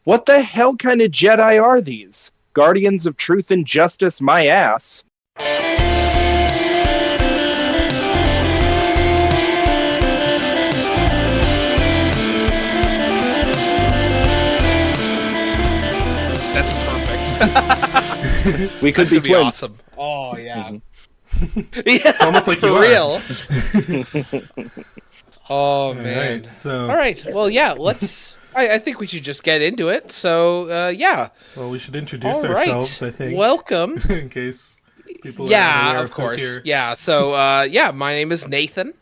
What the hell kind of Jedi are these? Guardians of truth and justice, my ass. That's perfect. We could That's be gonna twins. Awesome. Oh yeah. Mhm. Yeah, It's almost like for you real. are. Oh All man. right, so All right. Well, yeah. Let's. I think we should just get into it. So, yeah. well, we should introduce All right. ourselves. I think. Welcome. In case people are Yeah, unaware of who's course. here. Yeah. So, yeah. My name is Nathan.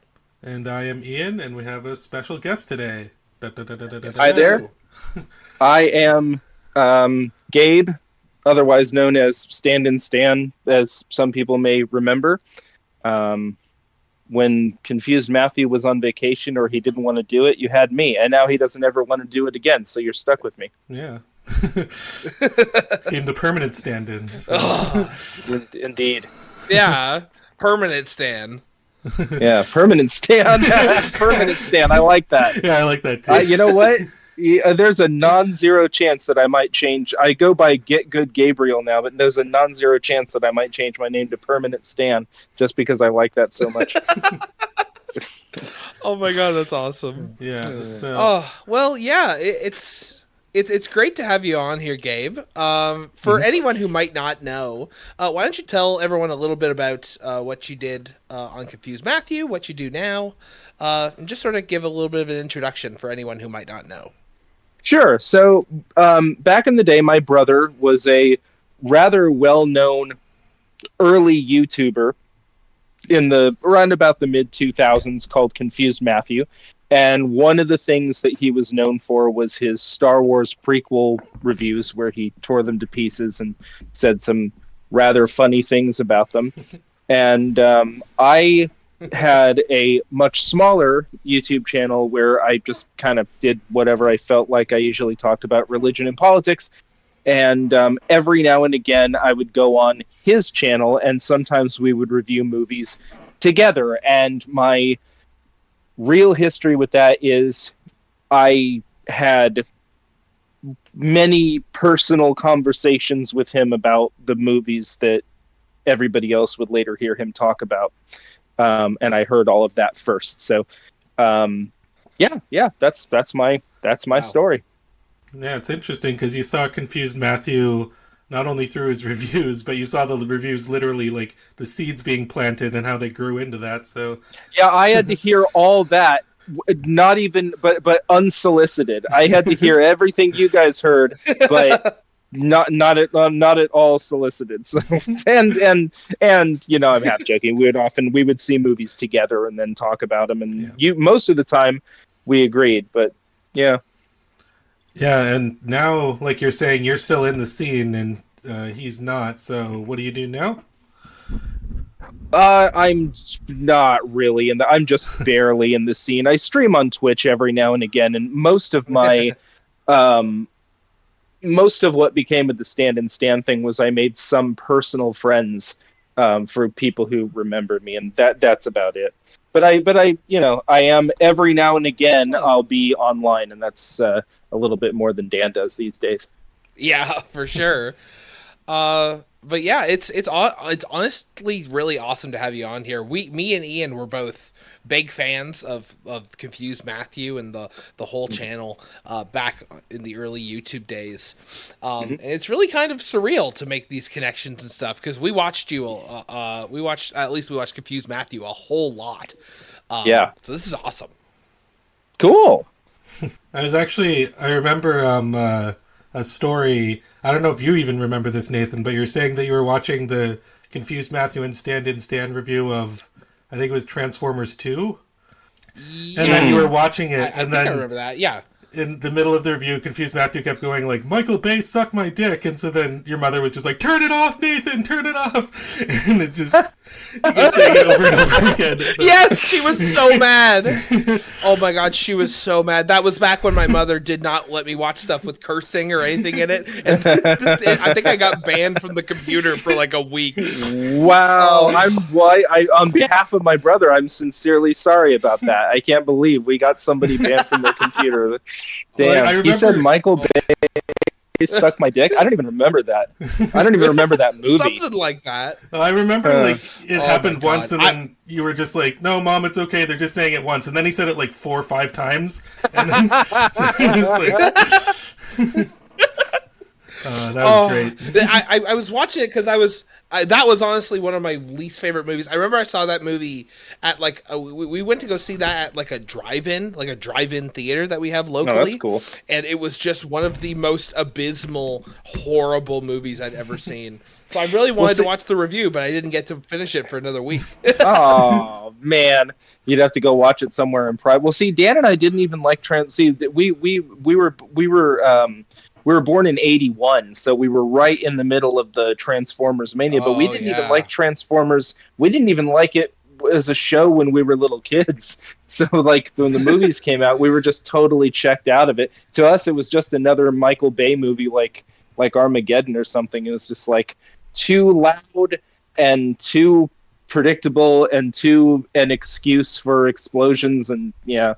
And I am Ian, and we have a special guest today. Hi there. I am Gabe, otherwise known as Stand-in Stan, as some people may remember. When Confused Matthew was on vacation or he didn't want to do it, you had me. And now he doesn't ever want to do it again, so you're stuck with me. Yeah. In the permanent stand-in. So. Indeed. Yeah. Permanent Stan. Yeah, permanent Stan. Permanent Stan. I like that. Yeah, I like that too. You know what? There's a non-zero chance that I might change. I go by Get Good Gabriel now, but there's a non-zero chance that I might change my name to Permanent Stan just because I like that so much. Oh my god, that's awesome. Yeah. So. Oh well, yeah. It's great to have you on here, Gabe. For anyone who might not know, why don't you tell everyone a little bit about what you did on Confused Matthew, what you do now, and just sort of give a little bit of an introduction for anyone who might not know. Sure. So back in the day, my brother was a rather well-known early YouTuber in the around about the mid 2000s called Confused Matthew. And one of the things that he was known for was his Star Wars prequel reviews, where he tore them to pieces and said some rather funny things about them. And I had a much smaller YouTube channel where I just kind of did whatever I felt like. I usually talked about religion and politics. And every now and again, I would go on his channel, and sometimes we would review movies together. And my real history with that is I had many personal conversations with him about the movies that everybody else would later hear him talk about. And I heard all of that first. So, that's my Wow. story. Yeah, it's interesting because you saw Confused Matthew not only through his reviews, but you saw the reviews literally like the seeds being planted and how they grew into that. So Yeah, I had to hear all that, not even, but unsolicited. I had to hear everything you guys heard, but not at all solicited. So and you know, I'm half joking. We would see movies together and then talk about them, and most of the time we agreed, but yeah. yeah, and now like you're saying, you're still in the scene and he's not. So what do you do now? I'm not really I'm just barely in the scene. I stream on Twitch every now and again, and most of my most of what became of the Stand-in Stan thing was I made some personal friends for people who remembered me, and that's about it. But I I am every now and again I'll be online, and that's a little bit more than Dan does these days. Yeah, for sure. But yeah, it's honestly really awesome to have you on here. Me and Ian were both big fans of Confused Matthew and the whole channel back in the early YouTube days. And it's really kind of surreal to make these connections and stuff because we watched Confused Matthew a whole lot. Yeah. So this is awesome. Cool. I remember a story. I don't know if you even remember this, Nathan, but you're saying that you were watching the Confused Matthew and Stand-in Stan review of, I think it was Transformers 2. Yeah. And then you were watching it, I and think I then remember that. Yeah. in the middle of the review, Confused Matthew kept going like, "Michael Bay, suck my dick," and so then your mother was just like, "Turn it off, Nathan, turn it off," and it just you kept saying it over and over again. Yes, she was so mad. Oh my god, she was so mad. That was back when my mother did not let me watch stuff with cursing or anything in it, and I think I got banned from the computer for like a week. Wow, on behalf of my brother, I'm sincerely sorry about that. I can't believe we got somebody banned from their computer. Damn, Well, I he said remember- Michael Bay. Suck My Dick? I don't even remember that. I don't even remember that movie. Something like that. I remember like it oh happened my God. once, and then you were just like, "No, Mom, it's okay. They're just saying it once." And then he said it like 4 or 5 times, and then so he was like, "That was great." I was watching it because that was honestly one of my least favorite movies. I remember I saw that movie at like we went to go see that at like a drive-in theater that we have locally. Oh, that's cool. And it was just one of the most abysmal, horrible movies I'd ever seen. So I really wanted to watch the review, but I didn't get to finish it for another week. Oh man, you'd have to go watch it somewhere in private. Well, see, Dan and I didn't even like we were born in 81, so we were right in the middle of the Transformers mania, but we didn't even like Transformers. We didn't even like it as a show when we were little kids. So like when the movies came out, we were just totally checked out of it. To us, it was just another Michael Bay movie like Armageddon or something. It was just like too loud and too predictable and too an excuse for explosions and yeah.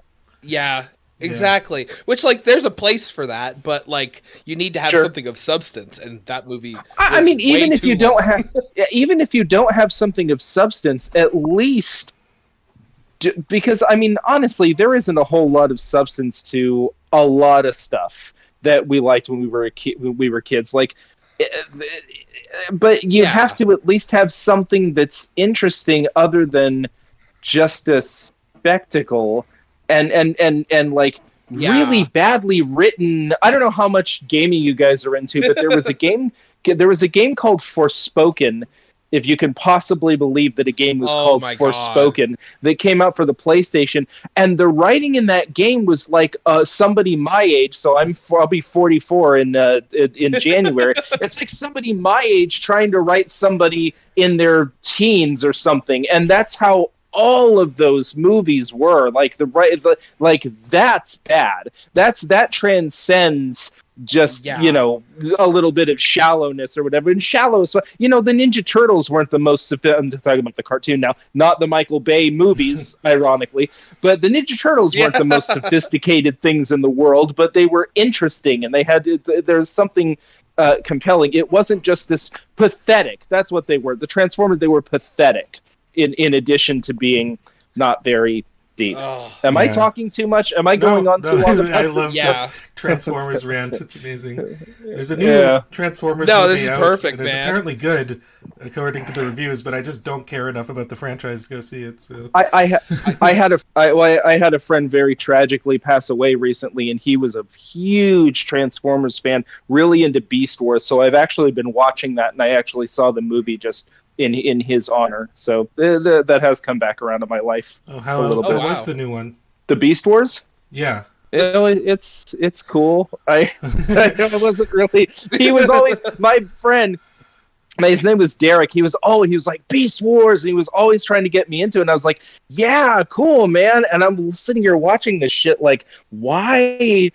Exactly. Which, like, there's a place for that, but like, you need to have something of substance, and that movie. I mean, even if you don't have something of substance, at least, because I mean, honestly, there isn't a whole lot of substance to a lot of stuff that we liked when we were kids. Like, but you have to at least have something that's interesting other than just a spectacle. And like really badly written. I don't know how much gaming you guys are into, but there was a game called Forspoken, if you can possibly believe that a game was called Forspoken, that came out for the PlayStation, and the writing in that game was like somebody my age, so I'll be 44 in January. It's like somebody my age trying to write somebody in their teens or something, and that's how all of those movies were like that's bad. That transcends just a little bit of shallowness or whatever. And shallow, so the Ninja Turtles weren't the most. I'm talking about the cartoon now, not the Michael Bay movies, ironically. But the Ninja Turtles weren't the most sophisticated things in the world, but they were interesting and they had there's something compelling. It wasn't just this pathetic. That's what they were. The Transformers, they were pathetic. In addition to being not very deep. Am I talking too much? Am I going on too long? I love Transformers rant. It's amazing. There's a new Transformers movie this is out. Perfect, and it's man. apparently good, according to the reviews, but I just don't care enough about the franchise to go see it. So. I had a friend very tragically pass away recently, and he was a huge Transformers fan, really into Beast Wars. So I've actually been watching that, and I actually saw the movie just in his honor, so that has come back around to my life a little bit. What was the new one? The Beast Wars? Yeah. It's cool. I wasn't really. He was always my friend. His name was Derek. He was like Beast Wars, and he was always trying to get me into it. And I was like, yeah, cool, man. And I'm sitting here watching this shit like, why?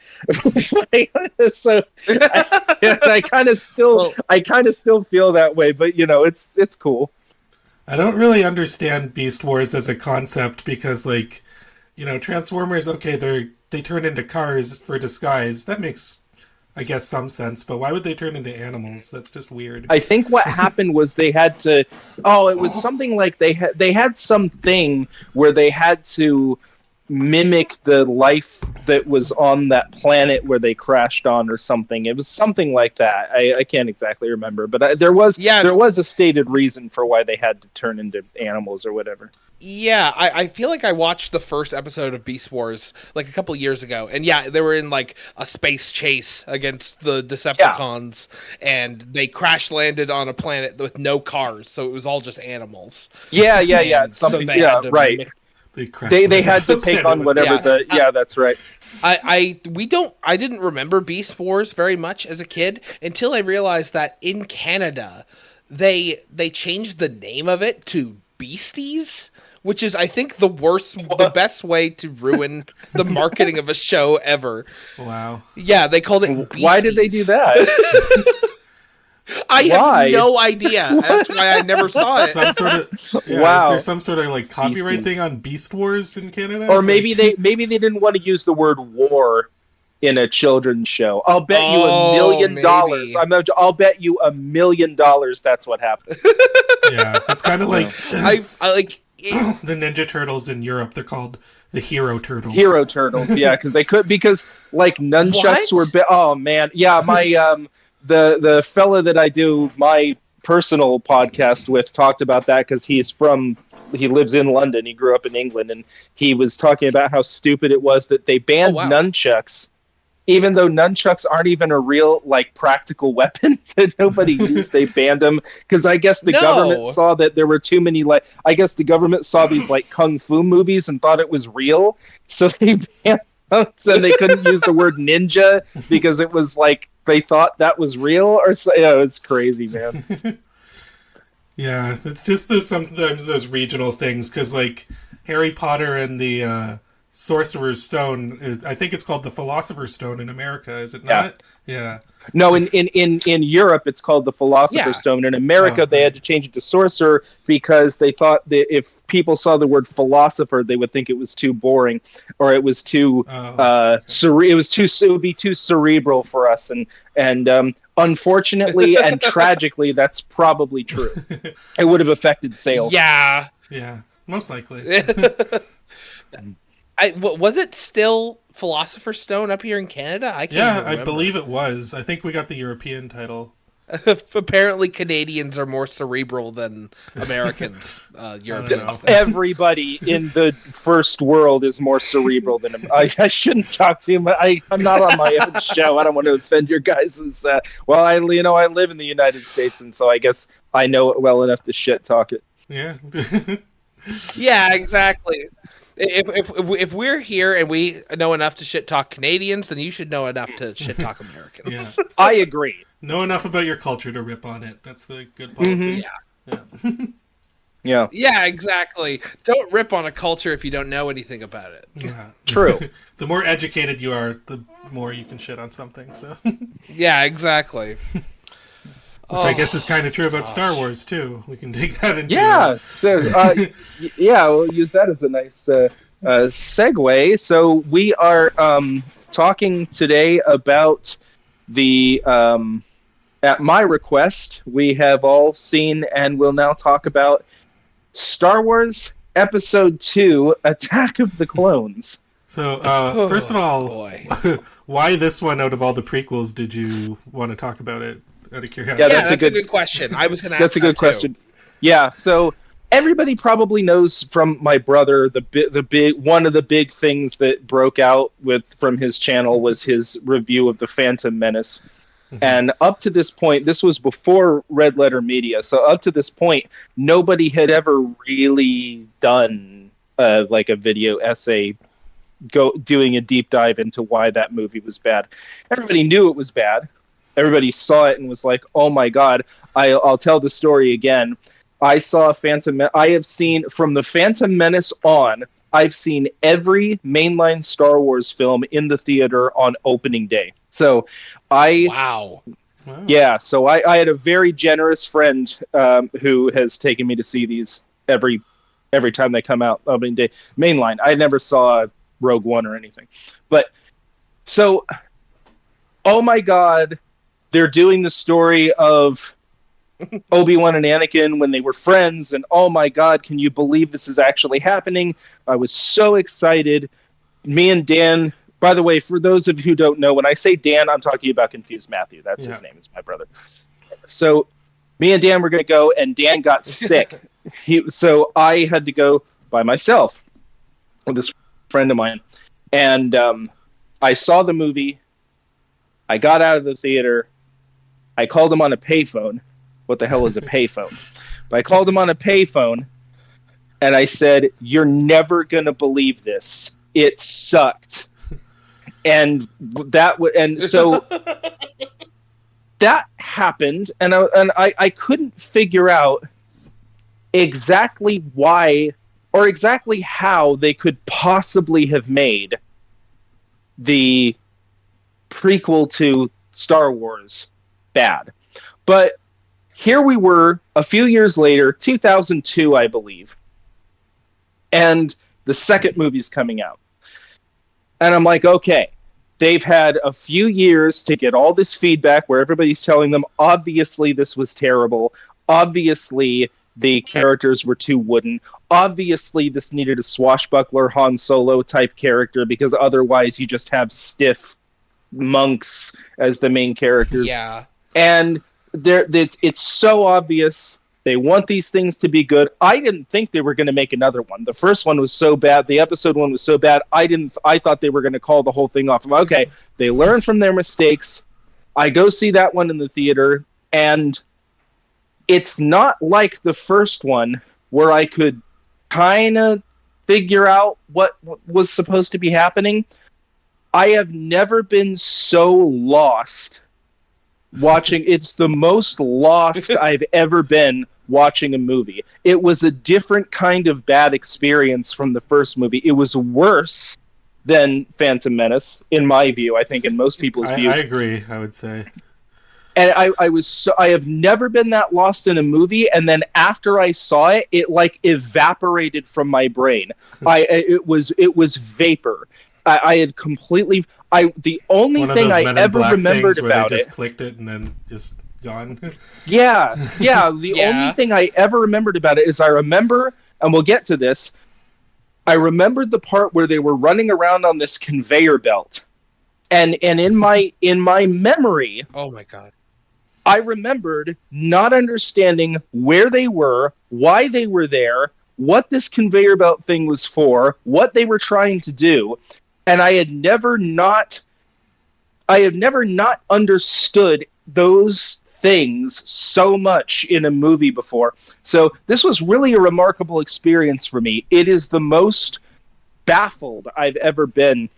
So I kind of still feel that way, but it's cool. I don't really understand Beast Wars as a concept because, like, Transformers. Okay, they turn into cars for disguise. That makes, I guess, some sense, but why would they turn into animals? That's just weird. I think what happened was they had to. Oh, it was something like they had something where they had to mimic the life that was on that planet where they crashed on, or something. It was something like that. I can't exactly remember, but there was a stated reason for why they had to turn into animals or whatever. Yeah, I feel like I watched the first episode of Beast Wars like a couple of years ago, and they were in like a space chase against the Decepticons, and they crash landed on a planet with no cars, so it was all just animals. Yeah. It's something. So right. They had to take on whatever that's right. I didn't remember Beast Wars very much as a kid until I realized that in Canada they changed the name of it to Beasties, which is, I think, the best way to ruin the marketing of a show ever. Wow. Yeah, they called it Beasties. Why did they do that? I have no idea. That's why I never saw it. Some sort of, wow. Is there some sort of like copyright thing on Beast Wars in Canada? Or maybe they didn't want to use the word war. in a children's show. I'll bet you Oh, $1 million. maybe. I'll bet you $1 million that's what happened. Yeah, it's kind of like I like. the Ninja Turtles in Europe. They're called the Hero Turtles. Hero Turtles, yeah, because like nunchucks What? were. Oh man, yeah, my the fella that I do my personal podcast with talked about that because he lives in London. He grew up in England, and he was talking about how stupid it was that they banned wow. nunchucks, even though nunchucks aren't even a real like practical weapon that nobody used. They banned them because I guess the government saw that there were too many I guess the government saw these like kung fu movies and thought it was real, so they banned them, and they couldn't use the word ninja because it was like they thought that was real or so. Yeah, it's crazy, man. Yeah, it's just sometimes those regional things because like Harry Potter and the Sorcerer's Stone, I think it's called the Philosopher's Stone in America, is it not? Yeah. No, in Europe it's called the Philosopher's Stone. In America they had to change it to Sorcerer because they thought that if people saw the word philosopher, they would think it was too boring or it was too it would be too cerebral for us, and unfortunately and tragically that's probably true. It would have affected sales. Yeah. Yeah, most likely. Was it still Philosopher's Stone up here in Canada? I can't remember. I believe it was. I think we got the European title. Apparently, Canadians are more cerebral than Americans. Europeans. Everybody in the first world is more cerebral than him. I shouldn't talk to him. I'm not on my own show. I don't want to offend your guys. Well, I live in the United States, and so I guess I know it well enough to shit talk it. Yeah. Yeah, exactly. If we're here and we know enough to shit talk Canadians, then you should know enough to shit talk Americans. Yeah. I agree. Know enough about your culture to rip on it. That's the good policy. Mm-hmm. Yeah. Yeah, exactly. Don't rip on a culture if you don't know anything about it. Yeah. True. The more educated you are, the more you can shit on something. So. Yeah, exactly. Which I guess is kind of true about Star Wars too. We can take that into So we'll use that as a nice segue. So we are talking today about the at my request, we have all seen and will now talk about Star Wars Episode 2: Attack of the Clones. So first of all, why this one out of all the prequels did you want to talk about it? Out of curiosity. Yeah, that's a good question. I was going to ask that's a good question. Yeah, so everybody probably knows from my brother the big one of the big things that broke out from his channel was his review of the Phantom Menace. Mm-hmm. And up to this point, this was before Red Letter Media. So up to this point, nobody had ever really done like a video essay doing a deep dive into why that movie was bad. Everybody knew it was bad. Everybody saw it and was like, "Oh my god!" I'll tell the story again. I saw I have seen from the Phantom Menace on. I've seen every mainline Star Wars film in the theater on opening day. So Wow. Yeah. So I had a very generous friend who has taken me to see these every time they come out opening day mainline. I never saw Rogue One or anything, but so, oh my god. They're doing the story of Obi-Wan and Anakin when they were friends, and oh my god, can you believe this is actually happening? I was so excited. Me and Dan, by the way, for those of you who don't know, when I say Dan, I'm talking about Confused Matthew. That's his name, is my brother. So me and Dan were going to go, and Dan got sick. So I had to go by myself with this friend of mine. And I saw the movie. I got out of the theater. I called him on a payphone. What the hell is a payphone? But I called him on a payphone, and I said, "You're never gonna believe this. It sucked." And so that happened, and I couldn't figure out exactly why or exactly how they could possibly have made the prequel to Star Wars bad. But here we were a few years later, 2002, I believe, and the second movie's coming out. And I'm like, okay, they've had a few years to get all this feedback where everybody's telling them, obviously, this was terrible. Obviously, the characters were too wooden. Obviously, this needed a swashbuckler Han Solo type character because otherwise you just have stiff monks as the main characters. Yeah. And it's so obvious. They want these things to be good. I didn't think they were going to make another one. The first one was so bad. The episode one was so bad. I thought they were going to call the whole thing off. Okay, they learn from their mistakes. I go see that one in the theater, and it's not like the first one where I could kind of figure out what was supposed to be happening. I have never been so lost watching. It's the most lost I've ever been watching a movie. It was a different kind of bad experience from the first movie. It was worse than Phantom Menace, in my view. I think in most people's views. I agree. I would say. And I have never been that lost in a movie. And then after I saw it, it like evaporated from my brain. It was vapor. I had completely. The only thing I ever remembered about it. They just clicked it and then just gone. Yeah. The only thing I ever remembered about it is I remember, and we'll get to this. I remembered the part where they were running around on this conveyor belt, and in my memory, oh my god, I remembered not understanding where they were, why they were there, what this conveyor belt thing was for, what they were trying to do. And I have never not understood those things so much in a movie before. So this was really a remarkable experience for me. It is the most baffled I've ever been.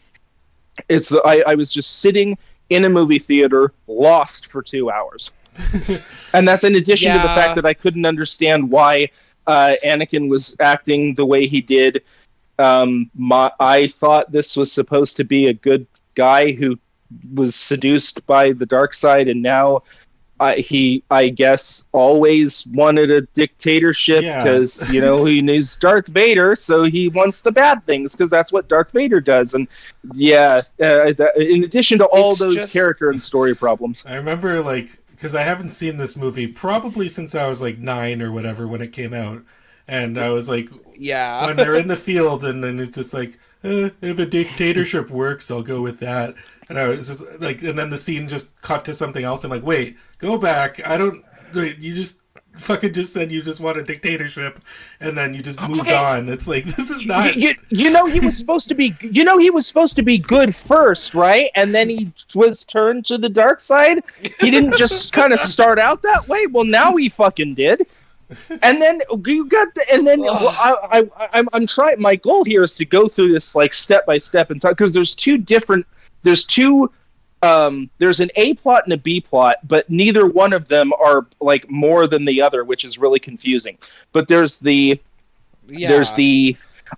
I was just sitting in a movie theater, lost for 2 hours. And that's in addition to the fact that I couldn't understand why Anakin was acting the way he did. I thought this was supposed to be a good guy who was seduced by the dark side, and now he, I guess, always wanted a dictatorship because he needs Darth Vader, so he wants the bad things because that's what Darth Vader does. And in addition to all those character and story problems, I remember because I haven't seen this movie probably since I was 9 or whatever when it came out. And I was like, when they're in the field, and then it's just like, if a dictatorship works, I'll go with that. And I was just like, and then the scene just cut to something else. I'm like, wait, go back. You just fucking just said you just want a dictatorship, and then you just moved on. It's like, this is not. He was supposed to be. He was supposed to be good first, right? And then he was turned to the dark side. He didn't just kind of start out that way. Well, now he fucking did. And then I'm trying. My goal here is to go through this step by step and talk, because there's an A plot and a B plot, but neither one of them are more than the other, which is really confusing. But there's the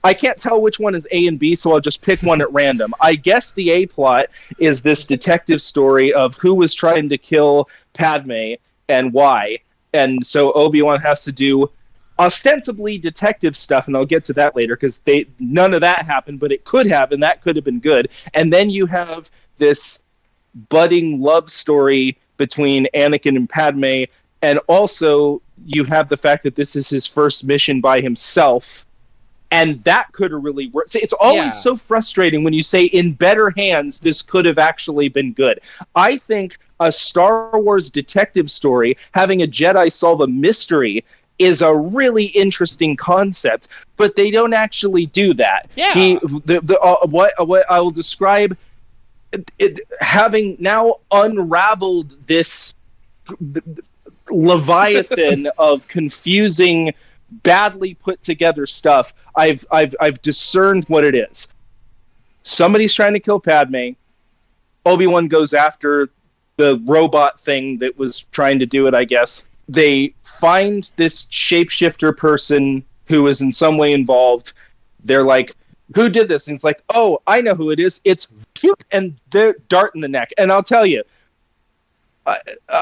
I can't tell which one is A and B, so I'll just pick one at random. I guess the A plot is this detective story of who was trying to kill Padme and why. And so Obi-Wan has to do ostensibly detective stuff, and I'll get to that later, because none of that happened, but it could have, and that could have been good. And then you have this budding love story between Anakin and Padme, and also you have the fact that this is his first mission by himself, and that could have really worked. It's always so frustrating when you say, in better hands, this could have actually been good. I think a Star Wars detective story, having a Jedi solve a mystery, is a really interesting concept, but they don't actually do that. Yeah. What I will describe, having now unraveled this leviathan of confusing, badly put together stuff, I've discerned what it is. Somebody's trying to kill Padme. Obi-Wan goes after the robot thing that was trying to do it, I guess. They find this shapeshifter person who is in some way involved. They're like, who did this? And it's like, oh, I know who it is. It's and they're dart in the neck. And I'll tell you,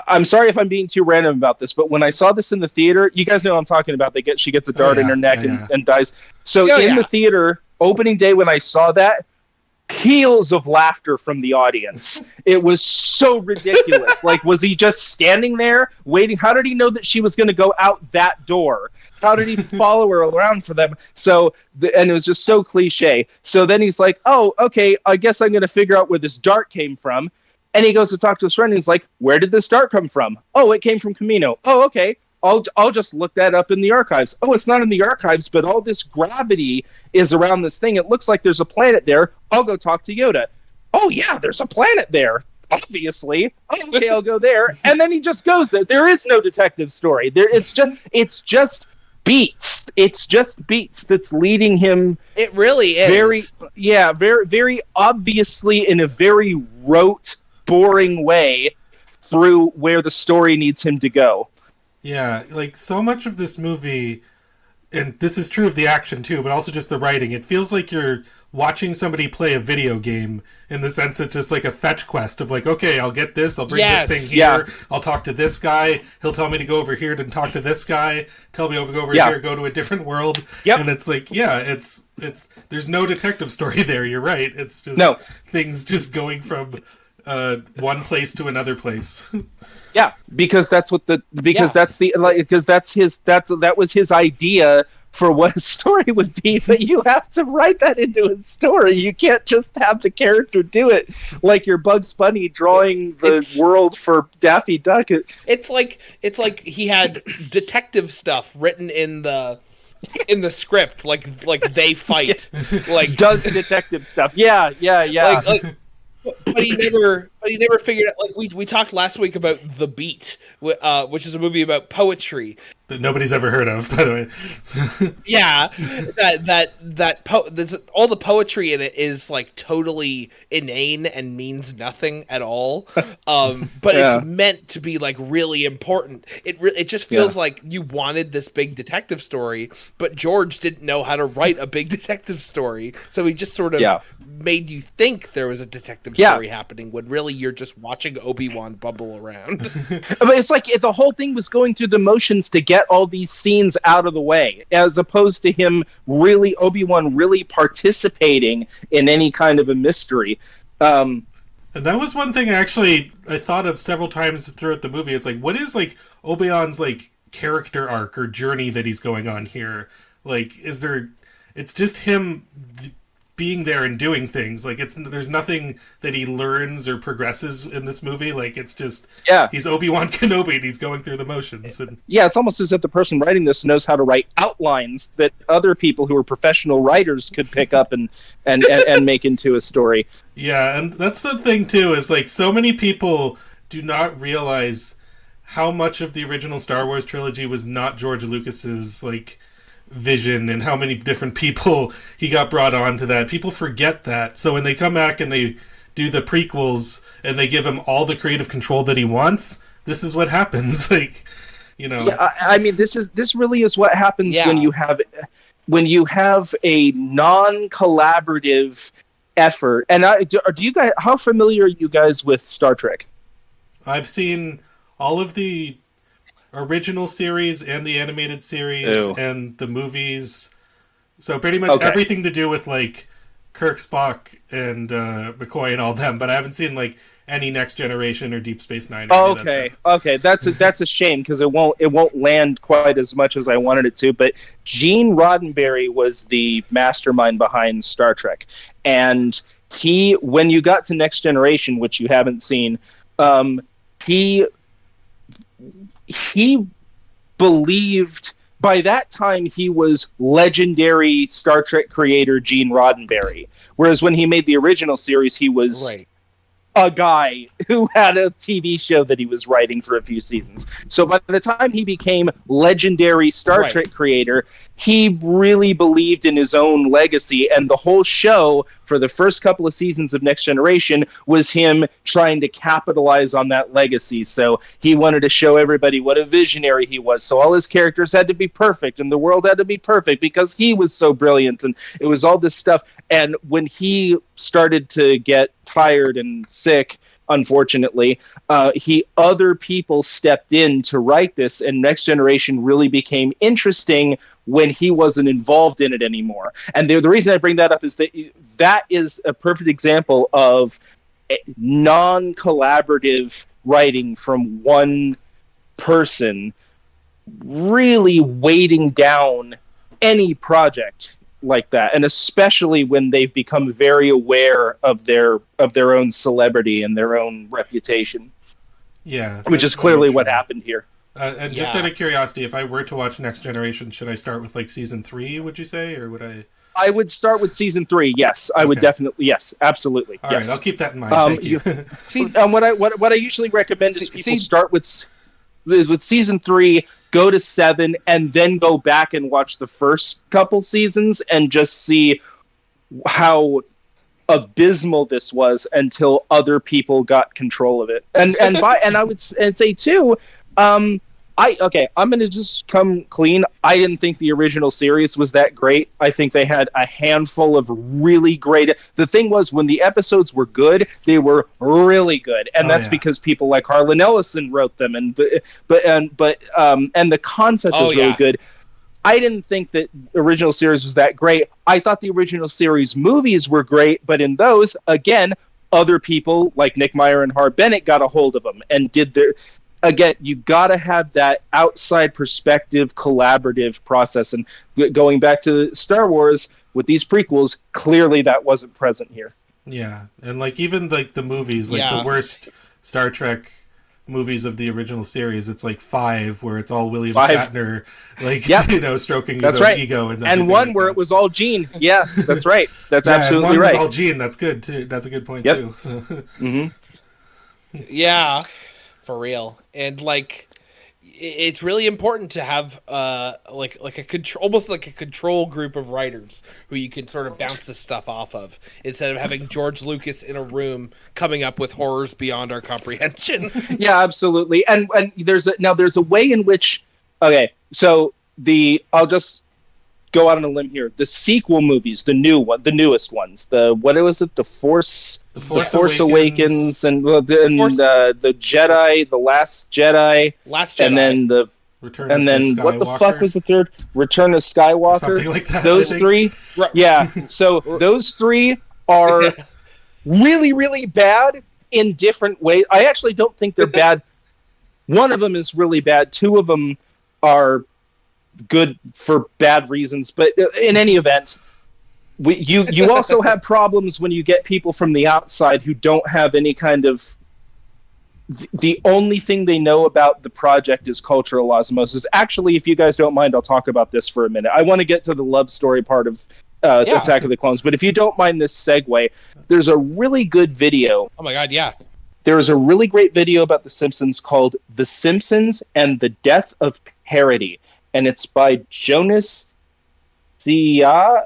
I'm sorry if I'm being too random about this, but when I saw this in the theater, you guys know what I'm talking about. She gets a dart in her neck and dies. So in the theater, opening day when I saw that, peals of laughter from the audience. It was so ridiculous. Like, was he just standing there waiting? How did he know that she was going to go out that door? How did he follow her around for them? So, and it was just so cliche. So then he's like, oh, okay, I guess I'm going to figure out where this dart came from. And he goes to talk to his friend, and he's like, where did this dart come from? Oh, it came from Camino. Oh, okay. I'll just look that up in the archives. Oh, it's not in the archives, but all this gravity is around this thing. It looks like there's a planet there. I'll go talk to Yoda. Oh, yeah, there's a planet there. Obviously. Okay, I'll go there. And then he just goes there. There is no detective story. It's just beats. It's just beats that's leading him. It really is. Very, very obviously in a very rote, boring way through where the story needs him to go. Yeah, like so much of this movie, and this is true of the action too, but also just the writing, it feels like you're watching somebody play a video game in the sense it's just like a fetch quest of like, okay, I'll get this, I'll bring this thing here, I'll talk to this guy, he'll tell me to go over here to talk to this guy, tell me to go over here, go to a different world. And it's like, it's there's no detective story there, you're right. It's just things just going from one place to another place. Yeah, because that was his idea for what a story would be, but you have to write that into a story. You can't just have the character do it like your Bugs Bunny drawing the world for Daffy Duck. It's like he had detective stuff written in the script, like they fight, like does detective stuff. Yeah. But he never figured out. Like we talked last week about The Beat, which is a movie about poetry that nobody's ever heard of, by the way. Yeah, all the poetry in it is like totally inane and means nothing at all. But it's meant to be like really important. It just feels like you wanted this big detective story, but George didn't know how to write a big detective story, so he just sort of made you think there was a detective story happening when really you're just watching Obi-Wan bubble around. But it's like the whole thing was going through the motions to get all these scenes out of the way, as opposed to him Obi-Wan really participating in any kind of a mystery. And that was one thing I thought of several times throughout the movie. It's like, what is like Obi-Wan's like character arc or journey that he's going on here? Like, it's just him being there and doing things. Like, there's nothing that he learns or progresses in this movie. Like, it's just he's Obi-Wan Kenobi and he's going through the motions. And it's almost as if the person writing this knows how to write outlines that other people who are professional writers could pick up and make into a story. Yeah, and that's the thing too, is like so many people do not realize how much of the original Star Wars trilogy was not George Lucas's like vision, and how many different people he got brought on to that. People forget that. So when they come back and they do the prequels and they give him all the creative control that he wants, this is what happens. Like, I mean, this really is what happens when you have a non-collaborative effort. And do you guys, how familiar are you guys with Star Trek? I've seen all of the original series and the animated series and the movies, so pretty much everything to do with like Kirk, Spock, and McCoy and all them. But I haven't seen like any Next Generation or Deep Space Nine. Okay, that's a shame, because it won't land quite as much as I wanted it to. But Gene Roddenberry was the mastermind behind Star Trek, and when you got to Next Generation, which you haven't seen, he believed, by that time he was legendary Star Trek creator Gene Roddenberry, whereas when he made the original series he was a guy who had a TV show that he was writing for a few seasons. So by the time he became legendary Star Trek creator, he really believed in his own legacy, and the whole show for the first couple of seasons of Next Generation was him trying to capitalize on that legacy. So he wanted to show everybody what a visionary he was. So all his characters had to be perfect, and the world had to be perfect because he was so brilliant, and it was all this stuff. And when he started to get tired and sick, unfortunately. Other people stepped in to write this, and Next Generation really became interesting when he wasn't involved in it anymore. And the reason I bring that up is that that is a perfect example of non-collaborative writing from one person really weighting down any project like that, and especially when they've become very aware of their own celebrity and their own reputation. Yeah, which is clearly what happened here. And just out of curiosity, if I were to watch Next Generation, should I start with like season 3? Would you say, or would I? I would start with season 3. Yes, I would definitely. Yes, absolutely. All yes. right, I'll keep that in mind. Thank you. What I usually recommend is people start with season 3, go to 7, and then go back and watch the first couple seasons and just see how abysmal this was until other people got control of it. And I would say too, I'm going to just come clean. I didn't think the original series was that great. I think they had a handful of really great. The thing was, when the episodes were good, they were really good, and that's because people like Harlan Ellison wrote them, and the concept was really good. I didn't think that the original series was that great. I thought the original series movies were great, but in those, again, other people like Nick Meyer and Harv Bennett got a hold of them and did their. Again, you got to have that outside perspective, collaborative process. And going back to Star Wars with these prequels, clearly that wasn't present here. Yeah, and like even like the movies, like the worst Star Trek movies of the original series, it's like 5 where it's all William Shatner, like stroking his own ego, and one where it was all Gene. Yeah, that's right. That's absolutely and one right. was all Gene. That's good too. That's a good point too. So. Yeah. For real. And like it's really important to have like a control, almost like a control group of writers who you can sort of bounce this stuff off of, instead of having George Lucas in a room coming up with horrors beyond our comprehension. Yeah, absolutely. And there's a way in which so I'll just go out on a limb here. The sequel movies, the newest ones, the Force Awakens, and the Jedi, the Last Jedi, and then the Return of Skywalker. What the fuck was the third? Return of Skywalker. Something like that. Those 3, yeah. So those 3 are really, really bad in different ways. I actually don't think they're bad. One of them is really bad. 2 of them are good for bad reasons, but in any event, you also have problems when you get people from the outside who don't have any kind of. The only thing they know about the project is cultural osmosis. Actually, if you guys don't mind, I'll talk about this for a minute. I want to get to the love story part of Attack of the Clones, but if you don't mind this segue, there's a really good video. Oh my god, yeah. There's a really great video about The Simpsons called The Simpsons and the Death of Parody. And it's by Jonas Seika.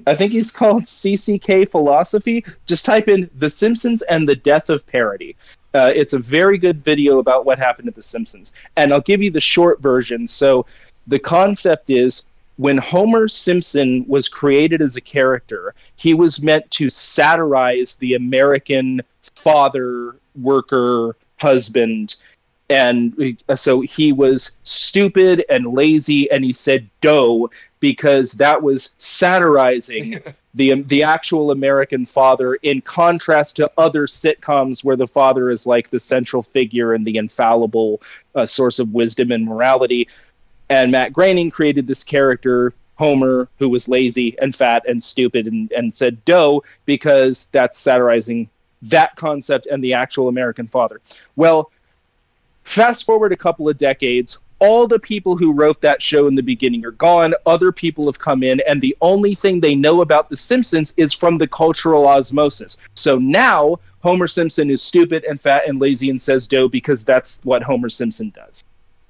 I think he's called CCK Philosophy. Just type in The Simpsons and the Death of Parody. It's a very good video about what happened at The Simpsons. And I'll give you the short version. So the concept is, when Homer Simpson was created as a character, he was meant to satirize the American father, worker, husband. And so he was stupid and lazy, and he said "dough" because that was satirizing the actual American father, in contrast to other sitcoms where the father is like the central figure and the infallible source of wisdom and morality. And Matt Groening created this character, Homer, who was lazy and fat and stupid, and said "dough" because that's satirizing that concept and the actual American father. Well, fast forward a couple of decades, all the people who wrote that show in the beginning are gone. Other people have come in, and the only thing they know about The Simpsons is from the cultural osmosis. So now Homer Simpson is stupid and fat and lazy and says "dough" because that's what Homer Simpson does.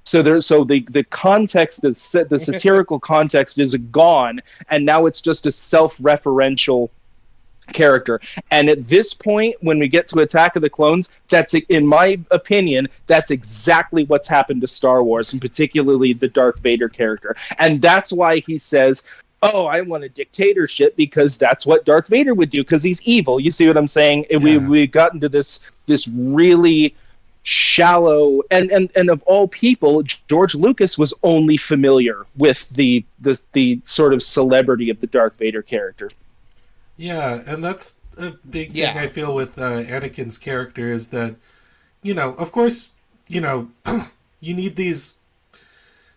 So the context, the satirical context is gone, and now it's just a self-referential character. And at this point, when we get to Attack of the Clones, that's, in my opinion, that's exactly what's happened to Star Wars, and particularly the Darth Vader character. And that's why he says, oh, I want a dictatorship because that's what Darth Vader would do because he's evil. You see what I'm saying? And we got into this really shallow and of all people, George Lucas was only familiar with the sort of celebrity of the Darth Vader character. Yeah, and that's a big thing I feel with Anakin's character is that, of course, you need these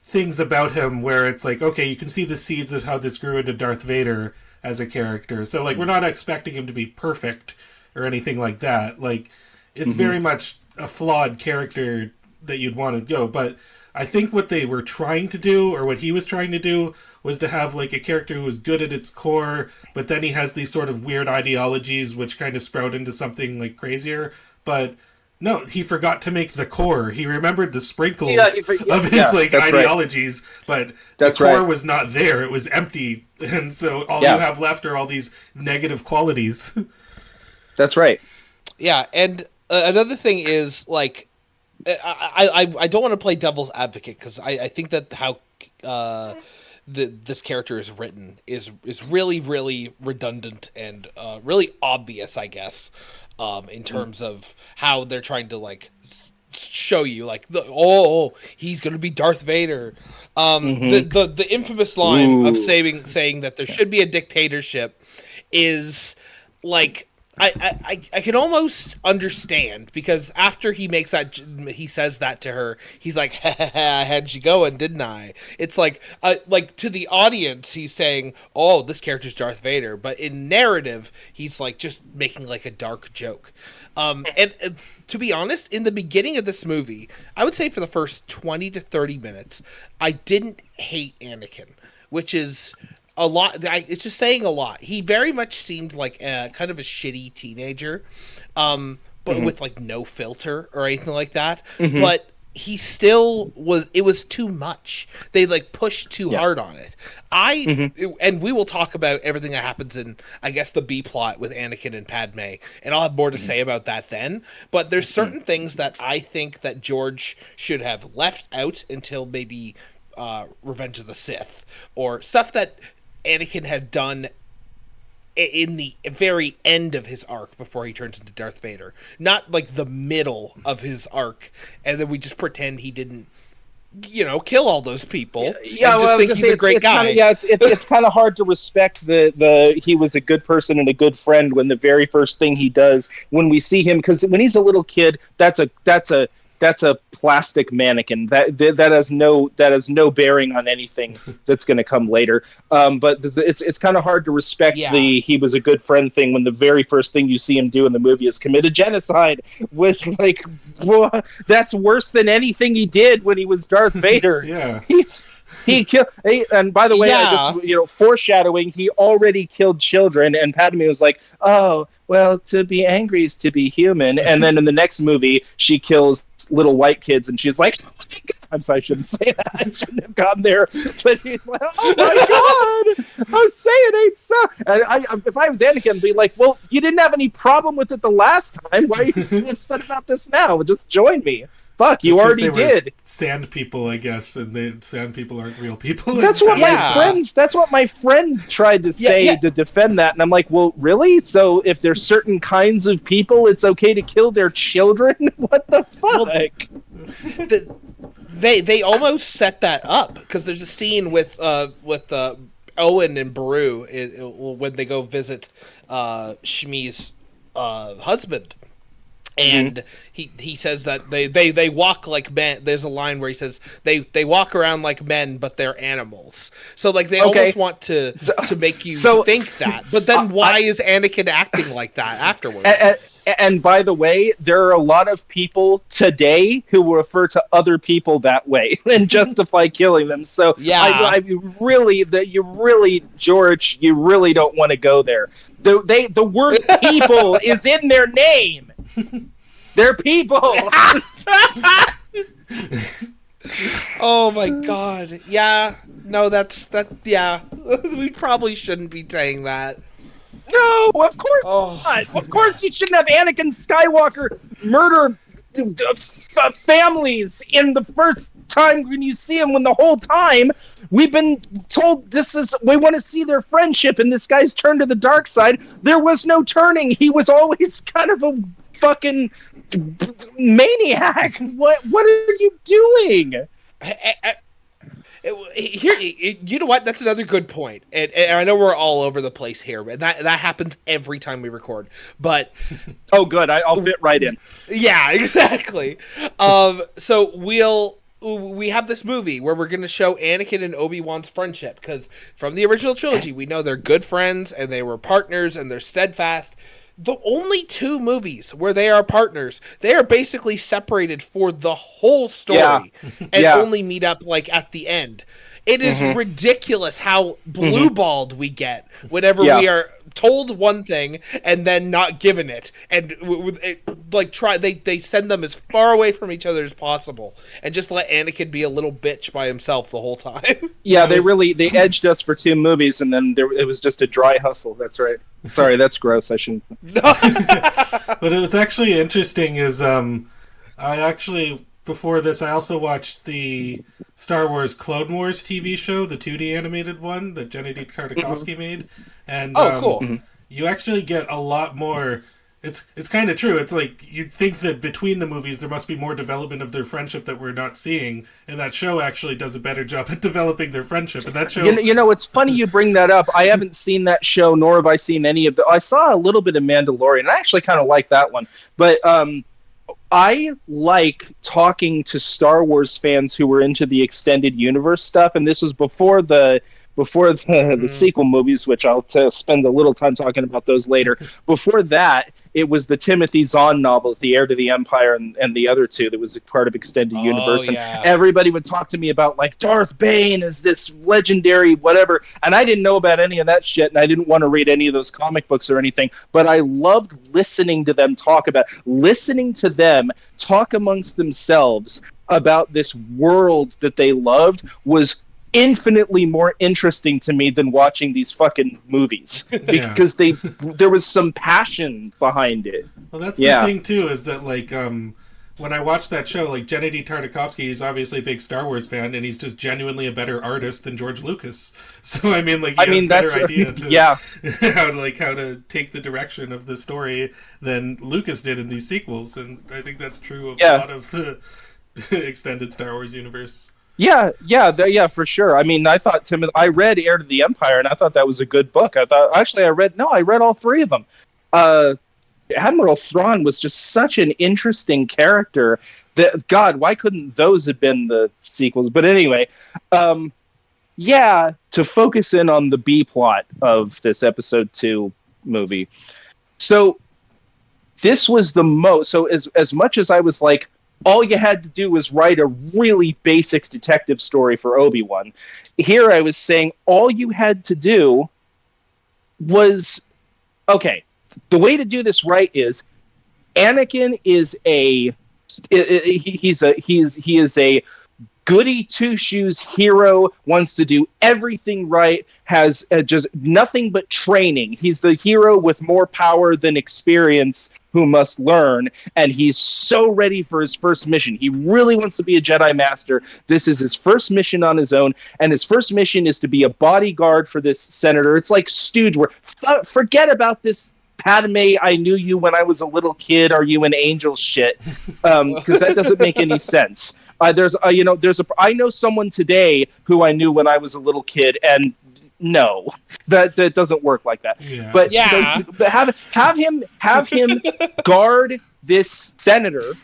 things about him where it's like, okay, you can see the seeds of how this grew into Darth Vader as a character. So, like, we're not expecting him to be perfect or anything like that. Like, it's very much a flawed character that you'd want to go. But I think what they were trying to do, or what he was trying to do, was to have, like, a character who was good at its core, but then he has these sort of weird ideologies which kind of sprout into something, like, crazier. But no, he forgot to make the core. He remembered the sprinkles of his ideologies, but the core was not there. It was empty, and so all you have left are all these negative qualities. That's right. Yeah, and another thing is, like, I don't want to play devil's advocate because I think that how this character is written is really, really redundant and really obvious, I guess. In terms of how they're trying to, like, show you, like, he's gonna be Darth Vader. The infamous line of saying that there should be a dictatorship is, like, I can almost understand, because after he makes that, he says that to her, he's like, ha, ha, ha, I had you going, didn't I? It's like to the audience, he's saying, oh, this character's Darth Vader, but in narrative, he's, like, just making, like, a dark joke. And to be honest, in the beginning of this movie, I would say for the first 20 to 30 minutes, I didn't hate Anakin, which is a lot. It's just saying a lot. He very much seemed like kind of a shitty teenager, but with, like, no filter or anything like that. But he still was. It was too much. They, like, pushed too hard on it. And we will talk about everything that happens in, I guess, the B plot with Anakin and Padme, and I'll have more to say about that then. But there's certain things that I think that George should have left out until maybe Revenge of the Sith, or stuff that Anakin had done in the very end of his arc before he turns into Darth Vader, not like the middle of his arc, and then we just pretend he didn't, kill all those people. Yeah, and just think he's a great guy. It's kind of hard to respect the he was a good person and a good friend when the very first thing he does when we see him, because when he's a little kid, that's a plastic mannequin that has no bearing on anything that's going to come later. But it's kind of hard to respect the he was a good friend thing when the very first thing you see him do in the movie is commit a genocide. With, like, that's worse than anything he did when he was Darth Vader. Yeah. He killed, and by the way, I just, foreshadowing, he already killed children, and Padme was like, oh, well, to be angry is to be human. And then in the next movie, she kills little white kids, and she's like, I'm sorry, I shouldn't say that. I shouldn't have gone there. But he's like, oh my God, I say it ain't so. And if I was Anakin, I'd be like, well, you didn't have any problem with it the last time. Why are you upset about this now? Just join me. Fuck, you already did. Sand people, I guess, and sand people aren't real people. That's what my friend tried to say to defend that, and I'm like, well, really? So if there's certain kinds of people, it's okay to kill their children? What the fuck? Well, they almost set that up, because there's a scene with Owen and Beru when they go visit Shmi's husband. And he says that they walk like men. There's a line where he says they walk around like men, but they're animals. So, like, they almost want to make you think that. But then why is Anakin acting like that afterwards? And by the way, there are a lot of people today who refer to other people that way and justify killing them. So George, you really don't want to go there. The word people is in their name. They're people. Oh my God. Yeah. No, that's. Yeah. We probably shouldn't be saying that. No, of course not. Of course you shouldn't have Anakin Skywalker murder families in the first time when you see them, when the whole time we've been told we want to see their friendship, and this guy's turned to the dark side. There was no turning. He was always kind of a fucking maniac. What are you doing? Here, you know what? That's another good point, and I know we're all over the place here, and that happens every time we record. But oh, good, I'll fit right in. Yeah, exactly. So we have this movie where we're going to show Anakin and Obi-Wan's friendship, because from the original trilogy, we know they're good friends and they were partners and they're steadfast. The only two movies where they are partners, they are basically separated for the whole story and only meet up like at the end. It is ridiculous how blue-balled we get whenever we are told one thing and then not given it, and they send them as far away from each other as possible, and just let Anakin be a little bitch by himself the whole time. Yeah, they edged us for 2 movies, and then it was just a dry hustle. That's right. Sorry, that's gross. I shouldn't. But what's actually interesting is before this, I also watched the Star Wars Clone Wars TV show, the 2D animated one that Jenny D. Tartakovsky made. And cool. You actually get a lot more. It's kind of true. It's like you'd think that between the movies there must be more development of their friendship that we're not seeing, and that show actually does a better job at developing their friendship. And that show, it's funny you bring that up. I haven't seen that show, nor have I seen any of the. I saw a little bit of Mandalorian. I actually kind of like that one, but I like talking to Star Wars fans who were into the extended universe stuff, and this was before the sequel movies, which I'll spend a little time talking about those later. Before that, it was the Timothy Zahn novels, The Heir to the Empire, and the other two that was a part of extended universe. And everybody would talk to me about, like, Darth Bane is this legendary whatever, and I didn't know about any of that shit, and I didn't want to read any of those comic books or anything, but I loved listening to them talk amongst themselves about this world that they loved was infinitely more interesting to me than watching these fucking movies, because there was some passion behind it. Well, that's the thing too, is that like when I watched that show, like Jenny D. Tartakovsky is obviously a big Star Wars fan, and he's just genuinely a better artist than George Lucas. So I mean, like he has a better idea to how to take the direction of the story than Lucas did in these sequels, and I think that's true of a lot of the extended Star Wars universe. Yeah, for sure. I mean, I read Heir to the Empire, and I thought that was a good book. I read all 3 of them. Admiral Thrawn was just such an interesting character that, God, why couldn't those have been the sequels? But anyway, to focus in on the B plot of this episode 2 movie. So this was so as much as I was like, all you had to do was write a really basic detective story for Obi-Wan. Here I was saying all you had to do was, okay, the way to do this right is Anakin is he is a goody two-shoes hero, wants to do everything right, has just nothing but training. He's the hero with more power than experience who must learn, and he's so ready for his first mission. He really wants to be a Jedi Master. This is his first mission on his own, and his first mission is to be a bodyguard for this senator. It's like Stooge, where forget about this Padme, I knew you when I was a little kid, are you an angel shit, because that doesn't make any sense. I know someone today who I knew when I was a little kid, and no, that doesn't work like that. Yeah. But have him guard this senator,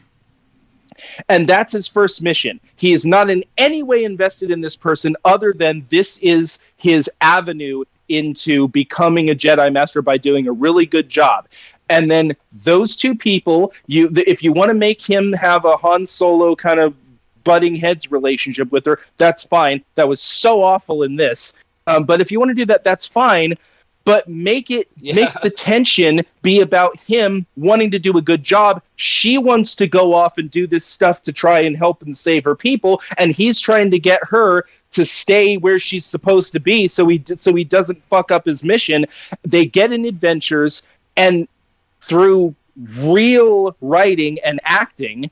and that's his first mission. He is not in any way invested in this person other than this is his avenue into becoming a Jedi Master by doing a really good job. And then those two people, if you want to make him have a Han Solo kind of butting heads relationship with her, that's fine. That was so awful in this. But if you want to do that, that's fine. But make the tension be about him wanting to do a good job. She wants to go off and do this stuff to try and help and save her people, and he's trying to get her to stay where she's supposed to be, so he doesn't fuck up his mission. They get in adventures, and through real writing and acting,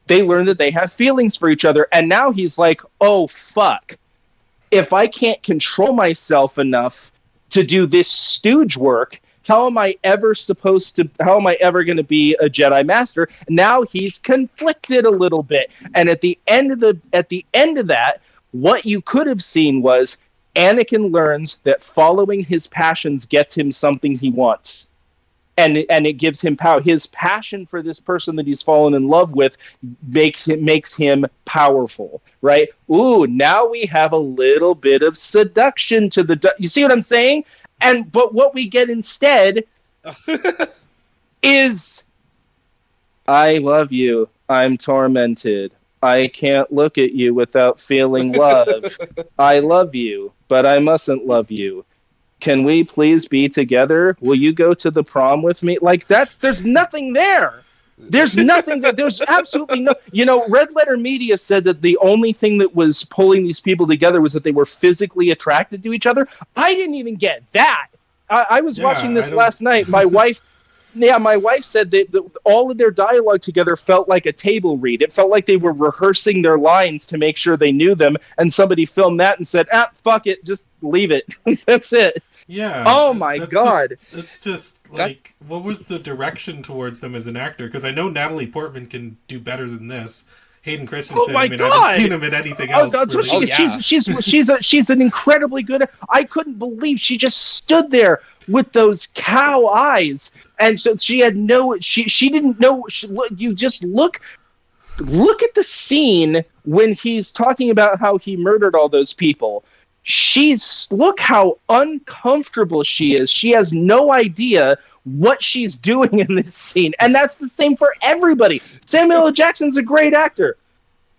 they learn that they have feelings for each other. And now he's like, oh, fuck. If I can't control myself enough to do this stooge work, how am I ever going to be a Jedi Master? Now he's conflicted a little bit. And at the end of that, what you could have seen was Anakin learns that following his passions gets him something he wants. And it gives him power. His passion for this person that he's fallen in love with makes him powerful, right? Ooh, now we have a little bit of seduction to the... You see what I'm saying? But what we get instead is, I love you. I'm tormented. I can't look at you without feeling love. I love you, but I mustn't love you. Can we please be together? Will you go to the prom with me? Like, there's nothing there. There's nothing that there's absolutely no, Red Letter Media said that the only thing that was pulling these people together was that they were physically attracted to each other. I didn't even get that. I was watching this last night. My wife said that all of their dialogue together felt like a table read. It felt like they were rehearsing their lines to make sure they knew them, and somebody filmed that and said, fuck it, just leave it. That's it. Yeah. Oh my God. It's just like, what was the direction towards them as an actor? Because I know Natalie Portman can do better than this. Hayden Christensen. Oh my God. I haven't seen him in anything else. She's an incredibly good. I couldn't believe she just stood there with those cow eyes, and so she had no. She didn't know. You just look at the scene when he's talking about how he murdered all those people. Look how uncomfortable she is. She has no idea what she's doing in this scene. And that's the same for everybody. Samuel L. Jackson's a great actor.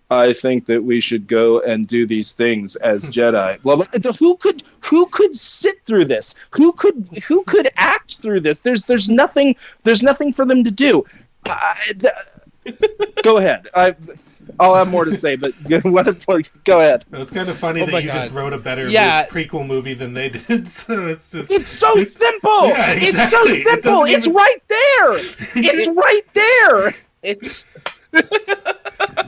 I think that we should go and do these things as Jedi. Well, who could sit through this? Who could act through this? There's nothing for them to do. Go ahead. I'll have more to say, but go ahead. It's kind of funny that you just wrote a better prequel movie than they did. So it's so simple. Yeah, exactly. It's so simple. It's right there. It's right there. It's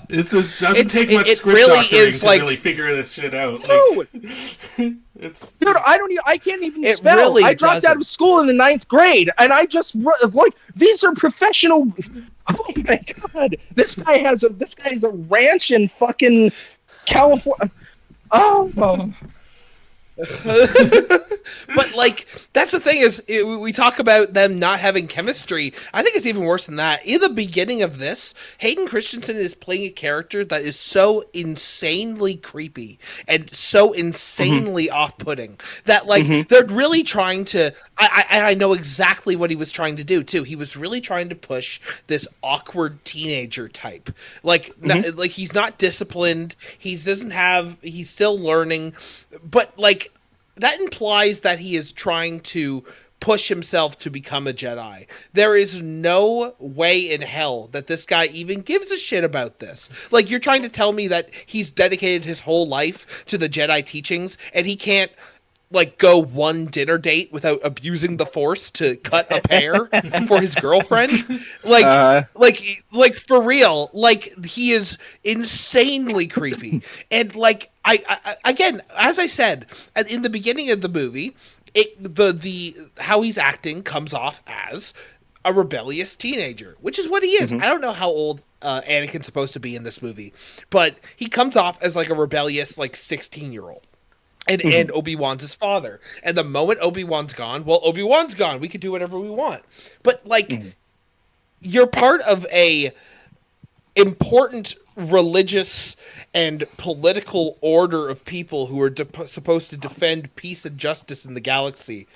This doesn't take much script really doctoring to really figure this shit out. No. It's Dude, I can't even it spell. Really I dropped out of school in the 9th grade, and I just these are professional. Oh my God, this guy has a ranch in fucking California. Oh. But that's the thing is we talk about them not having chemistry. I think it's even worse than that. In the beginning of this, Hayden Christensen is playing a character that is so insanely creepy and so insanely off-putting that they're really trying to. I know exactly what he was trying to do too. He was really trying to push this awkward teenager type. He's not disciplined. He's still learning, but that implies that he is trying to push himself to become a Jedi. There is no way in hell that this guy even gives a shit about this. You're trying to tell me that he's dedicated his whole life to the Jedi teachings and he can't go one dinner date without abusing the Force to cut a pear for his girlfriend. For real, he is insanely creepy. And I again, as I said, in the beginning of the movie, how he's acting comes off as a rebellious teenager, which is what he is. I don't know how old Anakin's supposed to be in this movie, but he comes off as a rebellious 16-year-old. And Obi-Wan's his father. And the moment Obi-Wan's gone, Obi-Wan's gone. We can do whatever we want. But you're part of a important religious and political order of people who are supposed to defend peace and justice in the galaxy.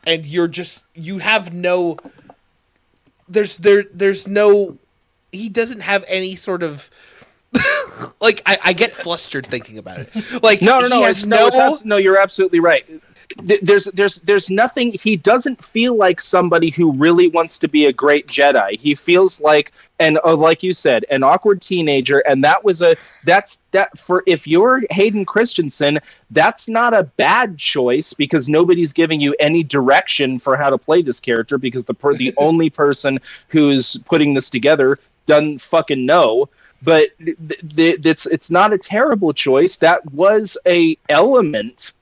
And you have no, there's no, he doesn't have any sort of, I get flustered thinking about it. No, you're absolutely right. There's nothing. He doesn't feel like somebody who really wants to be a great Jedi. He feels like, like you said, an awkward teenager. And if you're Hayden Christensen, that's not a bad choice because nobody's giving you any direction for how to play this character because the only person who's putting this together doesn't fucking know. But it's not a terrible choice. That was a element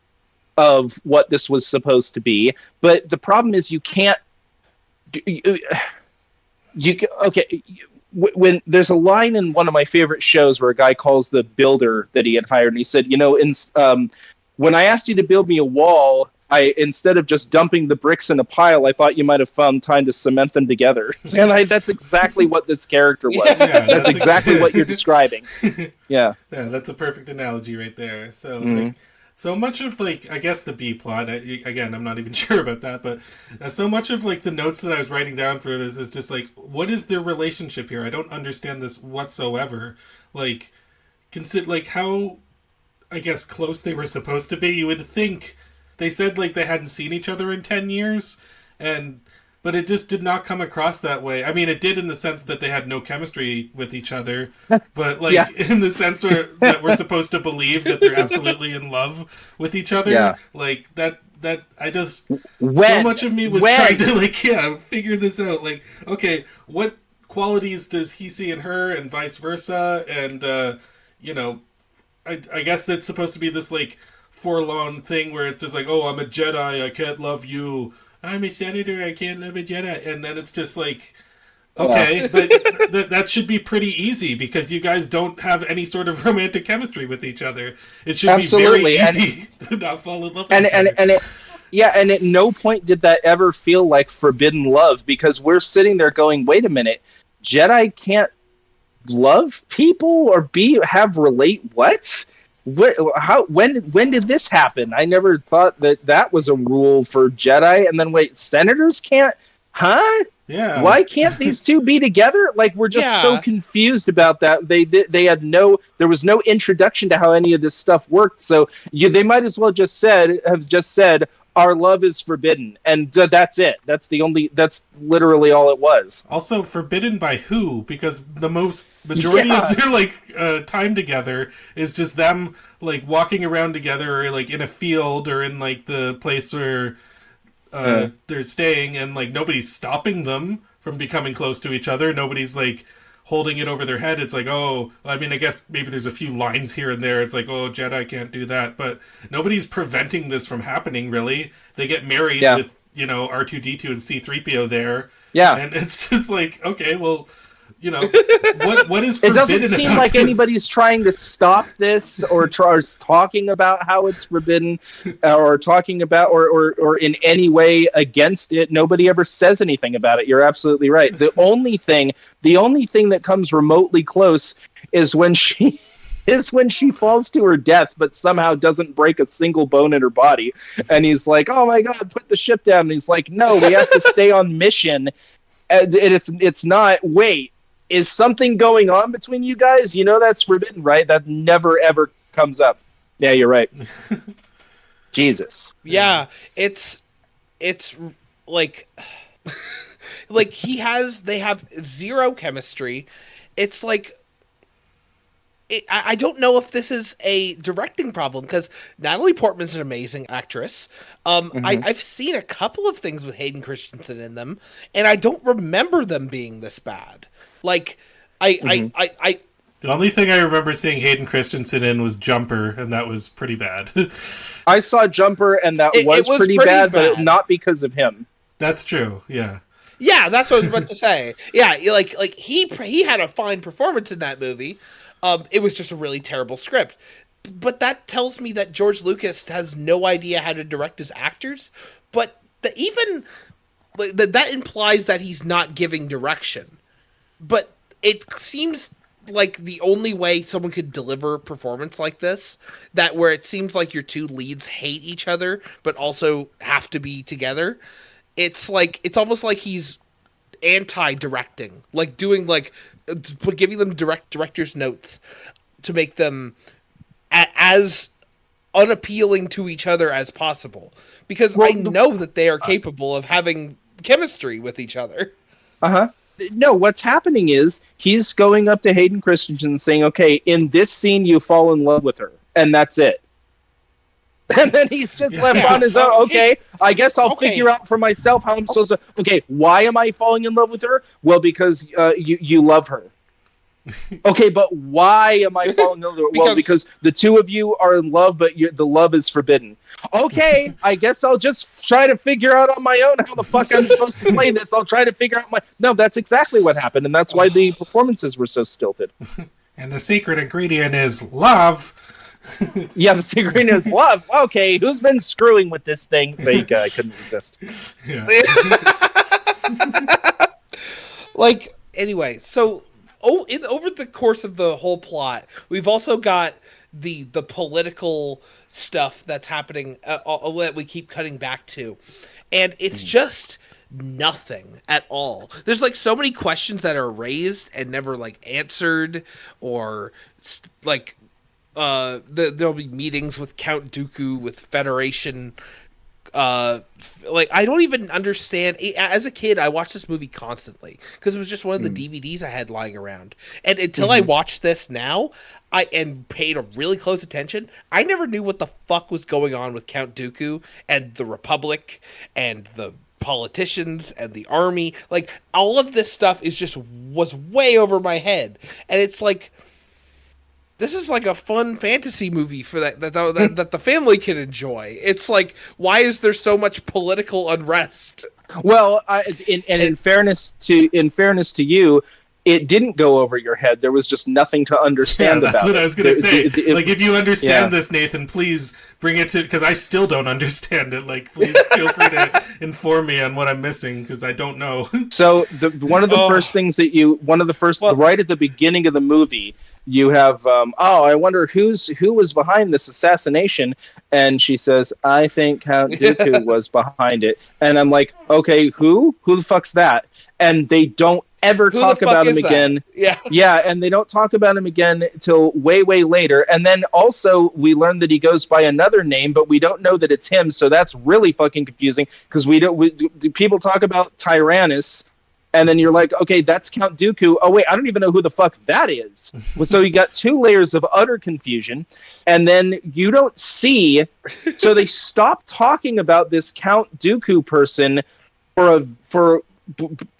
of what this was supposed to be. But the problem is you can't. Okay. When there's a line in one of my favorite shows where a guy calls the builder that he had hired, and he said, when I asked you to build me a wall, instead of just dumping the bricks in a pile, I thought you might have found time to cement them together. And that's exactly what this character was. Yeah, that's exactly what you're describing. Yeah. Yeah, that's a perfect analogy right there. So, like, so much of, like, I guess the B plot, again, I'm not even sure about that, but so much of, like, the notes that I was writing down for this is just, like, what is their relationship here? I don't understand this whatsoever. Like, like, how, I guess, close they were supposed to be. You would think, they said, like, they hadn't seen each other in 10 years, but it just did not come across that way. I mean, it did in the sense that they had no chemistry with each other, but, like, in the sense that we're supposed to believe that they're absolutely in love with each other. Like, that I just... so much of me was trying to, like, figure this out. Like, okay, what qualities does he see in her and vice versa? And, I guess that's supposed to be this, like, forlorn thing where it's just like, oh, I'm a Jedi, I can't love you. I'm a senator, I can't love a Jedi. And then it's just like, okay, but that should be pretty easy because you guys don't have any sort of romantic chemistry with each other. It should be very easy to not fall in love with each other. And at no point did that ever feel like forbidden love, because we're sitting there going, wait a minute, Jedi can't love people or relate what? When did this happen? I never thought that was a rule for Jedi. And then wait, senators can't? Huh? Yeah. Why can't these two be together? Like, we're just so confused about that. There was no introduction to how any of this stuff worked. So they might as well have just said our love is forbidden, and that's it. That's literally all it was. Also, forbidden by who? Because the majority of their, like, time together is just them, like, walking around together, or, like, in a field, or in, like, the place where they're staying, and, like, nobody's stopping them from becoming close to each other. Nobody's, like, holding it over their head. It's like, oh, I mean, I guess maybe there's a few lines here and there. It's like, oh, Jedi can't do that. But nobody's preventing this from happening, really. They get married with, R2-D2 and C-3PO there. Yeah. And it's just like, okay, well, what is forbidden about this? It doesn't seem like anybody's trying to stop this or talking about how it's forbidden or talking about or in any way against it. Nobody ever says anything about it. You're absolutely right. The only thing that comes remotely close is when she falls to her death, but somehow doesn't break a single bone in her body. And he's like, oh my God, put the ship down. And he's like, no, we have to stay on mission. And it's not, wait, is something going on between you guys? That's forbidden, right? That never, ever comes up. Yeah, you're right. Jesus. Yeah, it's like, they have zero chemistry. It's like, I don't know if this is a directing problem, because Natalie Portman's an amazing actress. I've seen a couple of things with Hayden Christensen in them, and I don't remember them being this bad. Like, the only thing I remember seeing Hayden Christensen in was Jumper, and that was pretty bad. I saw Jumper, and it was pretty bad, but not because of him. That's true, yeah. Yeah, that's what I was about to say. Yeah, like he had a fine performance in that movie. It was just a really terrible script. But that tells me that George Lucas has no idea how to direct his actors. But that implies that he's not giving direction. But it seems like the only way someone could deliver a performance like this, where it seems like your two leads hate each other, but also have to be together. It's almost like he's anti-directing, like doing giving them director's notes to make them as unappealing to each other as possible, because I know that they are capable of having chemistry with each other. No, what's happening is he's going up to Hayden Christensen saying, okay, in this scene you fall in love with her, and that's it. And then he's just left on his own. Okay, I guess I'll figure out for myself how I'm supposed to. Okay, why am I falling in love with her? Well, because you love her. Okay, but why am I falling in love? Well, because the two of you are in love, but the love is forbidden. Okay, I guess I'll just try to figure out on my own how the fuck I'm supposed to play this. I'll try to figure out my... No, that's exactly what happened, and that's why the performances were so stilted. And the secret ingredient is love. Yeah, the secret ingredient is love. Okay, who's been screwing with this thing? Fake, I couldn't resist. Yeah. Like, anyway, so over the course of the whole plot, we've also got the political stuff that's happening that we keep cutting back to, and it's just nothing at all. There's like so many questions that are raised and never like answered, or like there'll be meetings with Count Dooku, with Federation. Like, I don't even understand. As a kid, I watched this movie constantly because it was just one of the DVDs I had lying around. And until I watched this now, and paid a really close attention, I never knew what the fuck was going on with Count Dooku and the Republic and the politicians and the army. Like, all of this stuff was way over my head. And it's like, this is like a fun fantasy movie for that the family can enjoy. It's like, why is there so much political unrest? Well, in fairness to you, it didn't go over your head. There was just nothing to understand about it. That's what I was going to say. Like, if you understand this, Nathan, please bring it to... Because I still don't understand it. Like, please feel free to inform me on what I'm missing, because I don't know. So, one of the first things that right at the beginning of the movie, you have, I wonder who was behind this assassination, and she says, I think Count Dooku was behind it. And I'm like, okay, who? Who the fuck's that? And they don't ever talk about him again. Yeah, and they don't talk about him again till way, way later. And then also we learn that he goes by another name, but we don't know that it's him. So that's really fucking confusing because people talk about Tyrannus, and then you're like, okay, that's Count Dooku. Oh wait, I don't even know who the fuck that is. So you got two layers of utter confusion, and then you don't see. So they stop talking about this Count Dooku person for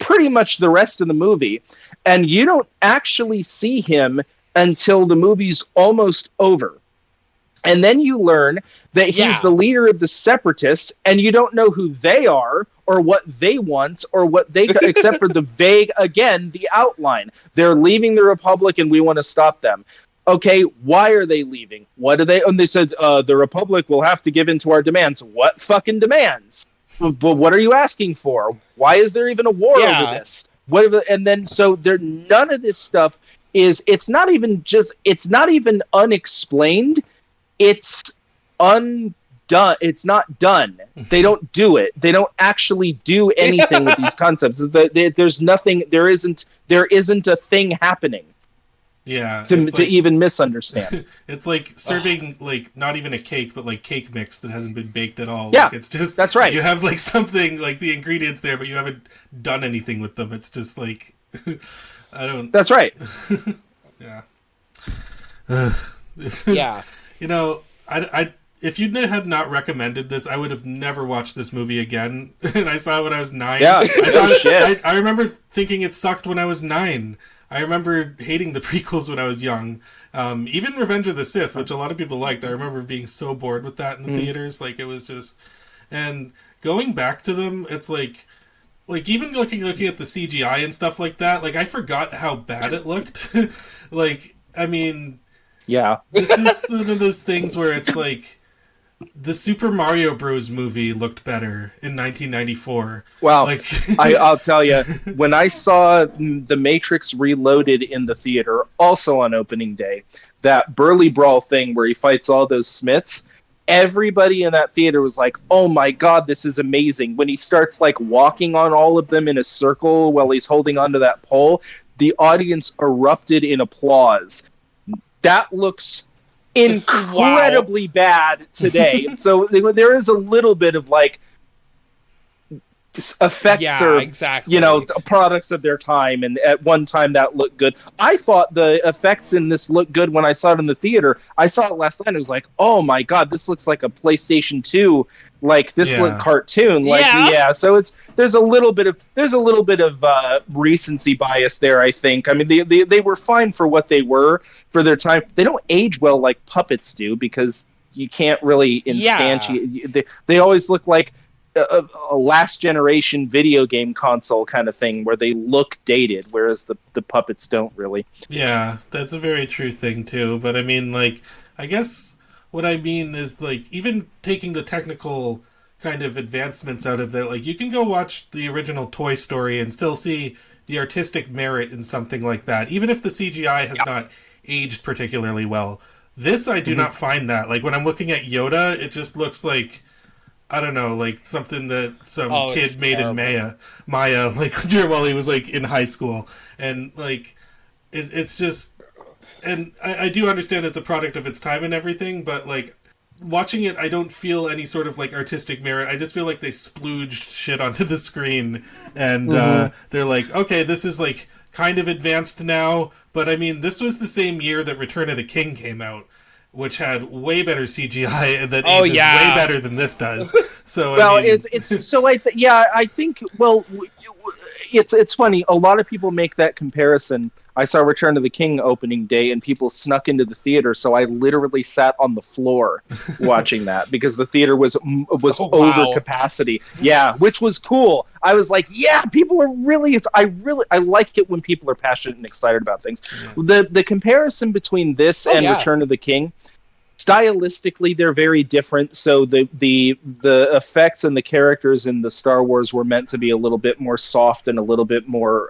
pretty much the rest of the movie, and you don't actually see him until the movie's almost over. And then you learn that he's the leader of the Separatists, and you don't know who they are or what they want or what they except for the vague, again, the outline. They're leaving the Republic and we want to stop them. Okay, why are they leaving? What do they... And they said, the Republic will have to give in to our demands. What fucking demands? But what are you asking for? Why is there even a war over this? And then so none of this stuff it's not even unexplained. It's undone. It's not done. They don't do it. They don't actually do anything with these concepts. There's nothing. There isn't a thing happening. Yeah, to even misunderstand. It's like serving like not even a cake, but like cake mix that hasn't been baked at all. Yeah, like, it's just that's right. You have like something like the ingredients there, but you haven't done anything with them. It's just like I don't. That's right. Yeah. Yeah. You know, I if you had not recommended this, I would have never watched this movie again. And I saw it when I was 9. Yeah, I remember thinking it sucked when I was 9. I remember hating the prequels when I was young. Even Revenge of the Sith, which a lot of people liked, I remember being so bored with that in the theaters. Like, it was just... And going back to them, it's like even looking at the CGI and stuff like that, like, I forgot how bad it looked. Like, I mean... Yeah. This is one of those things where it's like... The Super Mario Bros. Movie looked better in 1994. Well, like... I'll tell you, when I saw The Matrix Reloaded in the theater, also on opening day, that Burly Brawl thing where he fights all those Smiths, everybody in that theater was like, oh my god, this is amazing. When he starts like walking on all of them in a circle while he's holding onto that pole, the audience erupted in applause. That looks incredibly bad today. So there is a little bit of like effects Yeah, are, exactly. products of their time, and at one time that looked good. I thought the effects in this looked good when I saw it in the theater. I saw it last night and it was like, oh my god, this looks like a PlayStation 2, like this look Yeah. cartoon. Like, Yeah. yeah, so there's a little bit of recency bias there, I think. I mean, they were fine for what they were for their time. They don't age well like puppets do, because you can't really Yeah. instantiate. They always look like a last generation video game console kind of thing, where they look dated, whereas the puppets don't really. Yeah, that's a very true thing too. But I mean, like, I guess what I mean is, like, even taking the technical kind of advancements out of that, like, you can go watch the original Toy Story and still see the artistic merit in something like that, even if the CGI has not aged particularly well. This, I do not find that. Like, when I'm looking at Yoda, it just looks like, I don't know, like something that some kid made terrible. in Maya, like while he was like in high school, and like it's just, and I do understand it's a product of its time and everything, but like watching it, I don't feel any sort of like artistic merit. I just feel like they splooged shit onto the screen, and they're like, okay, this is like kind of advanced now, but I mean, this was the same year that Return of the King came out, which had way better CGI and that ages way better than this does. So well, I mean, it's so I think, well, it's funny. A lot of people make that comparison. I saw Return of the King opening day, and people snuck into the theater, so I literally sat on the floor watching that, because the theater was over capacity. Yeah, which was cool. I was like, yeah, people are really. I like it when people are passionate and excited about things. Yeah. The comparison between this and Return of the King, stylistically, they're very different. So the effects and the characters in the Star Wars were meant to be a little bit more soft and a little bit more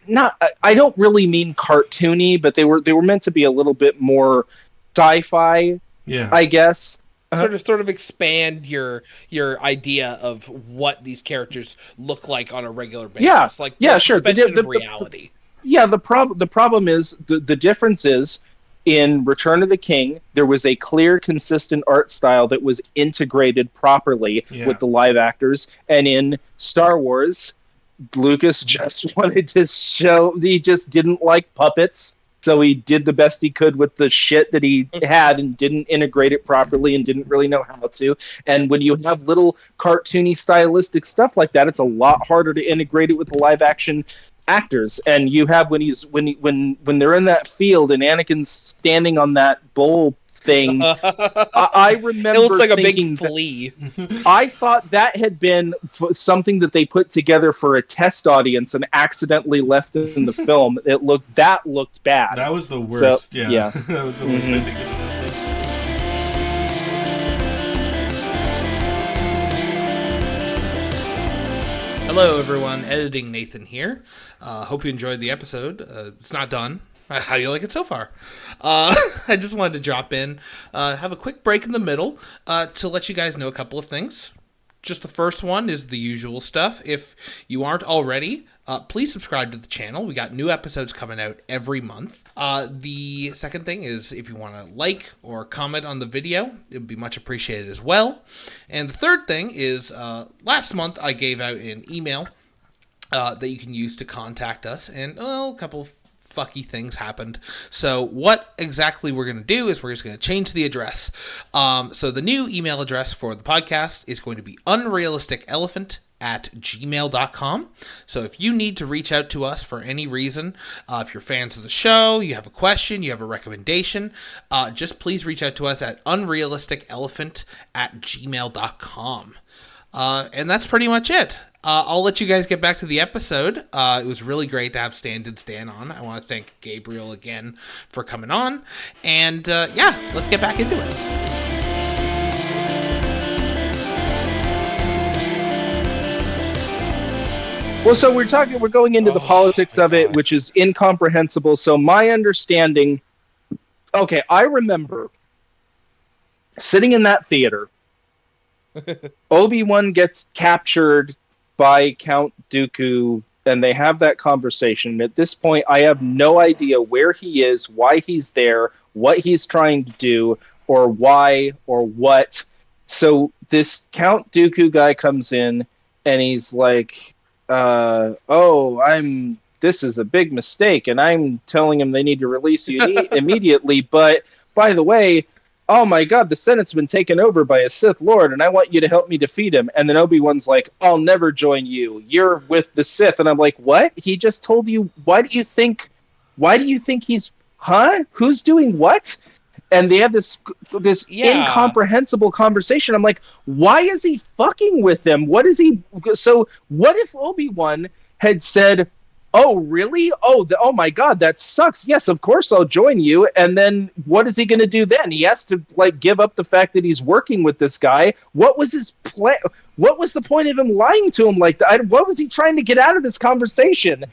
not. I don't really mean cartoony, but they were meant to be a little bit more sci-fi. Yeah, I guess. Sort of expand your idea of what these characters look like on a regular basis. Yeah, like sure. The reality. The problem is the difference is, in Return of the King, there was a clear, consistent art style that was integrated properly with the live actors, and in Star Wars, Lucas just wanted to show he just didn't like puppets, so he did the best he could with the shit that he had and didn't integrate it properly and didn't really know how to. And when you have little cartoony, stylistic stuff like that, it's a lot harder to integrate it with the live action actors. And you have when they're in that field and Anakin's standing on that bowl thing, I remember it looks like thinking a big flea. I thought that had been something that they put together for a test audience and accidentally left in the film. That looked bad. That was the worst. So, yeah. That was the worst. I think. Hello, everyone. Editing Nathan here. Hope you enjoyed the episode. It's not done. How do you like it so far? I just wanted to drop in, have a quick break in the middle to let you guys know a couple of things. Just the first one is the usual stuff. If you aren't already, please subscribe to the channel. We got new episodes coming out every month. The second thing is, if you want to like or comment on the video, it would be much appreciated as well. And the third thing is, last month I gave out an email that you can use to contact us, and a couple of fucky things happened. So what exactly we're going to do is we're just going to change the address. So the new email address for the podcast is going to be unrealisticelephant@gmail.com. So if you need to reach out to us for any reason, if you're fans of the show, you have a question, you have a recommendation, just please reach out to us at unrealisticelephant@gmail.com. And that's pretty much it. I'll let you guys get back to the episode. It was really great to have Stand Stan on. I want to thank Gabriel again for coming on. And let's get back into it. Well, so we're going into the politics of it, which is incomprehensible. So my understanding, okay, I remember sitting in that theater. Obi-Wan gets captured by Count Dooku, and they have that conversation. At this point, I have no idea where he is, why he's there, what he's trying to do, or why, or what. So this Count Dooku guy comes in. and he's like, oh, this is a big mistake, and I'm telling him they need to release you immediately. But by the way, oh my God, the Senate's been taken over by a Sith Lord, and I want you to help me defeat him. And then Obi-Wan's like, I'll never join you. You're with the Sith. And I'm like, what? He just told you. Why do you think he's? Huh? Who's doing what? And they have this incomprehensible conversation. I'm like, why is he fucking with them? What is he? So what if Obi-Wan had said, oh really? Oh my God, that sucks. Yes, of course I'll join you. And then what is he going to do then? He has to like give up the fact that he's working with this guy. What was his plan? What was the point of him lying to him like that? What was he trying to get out of this conversation?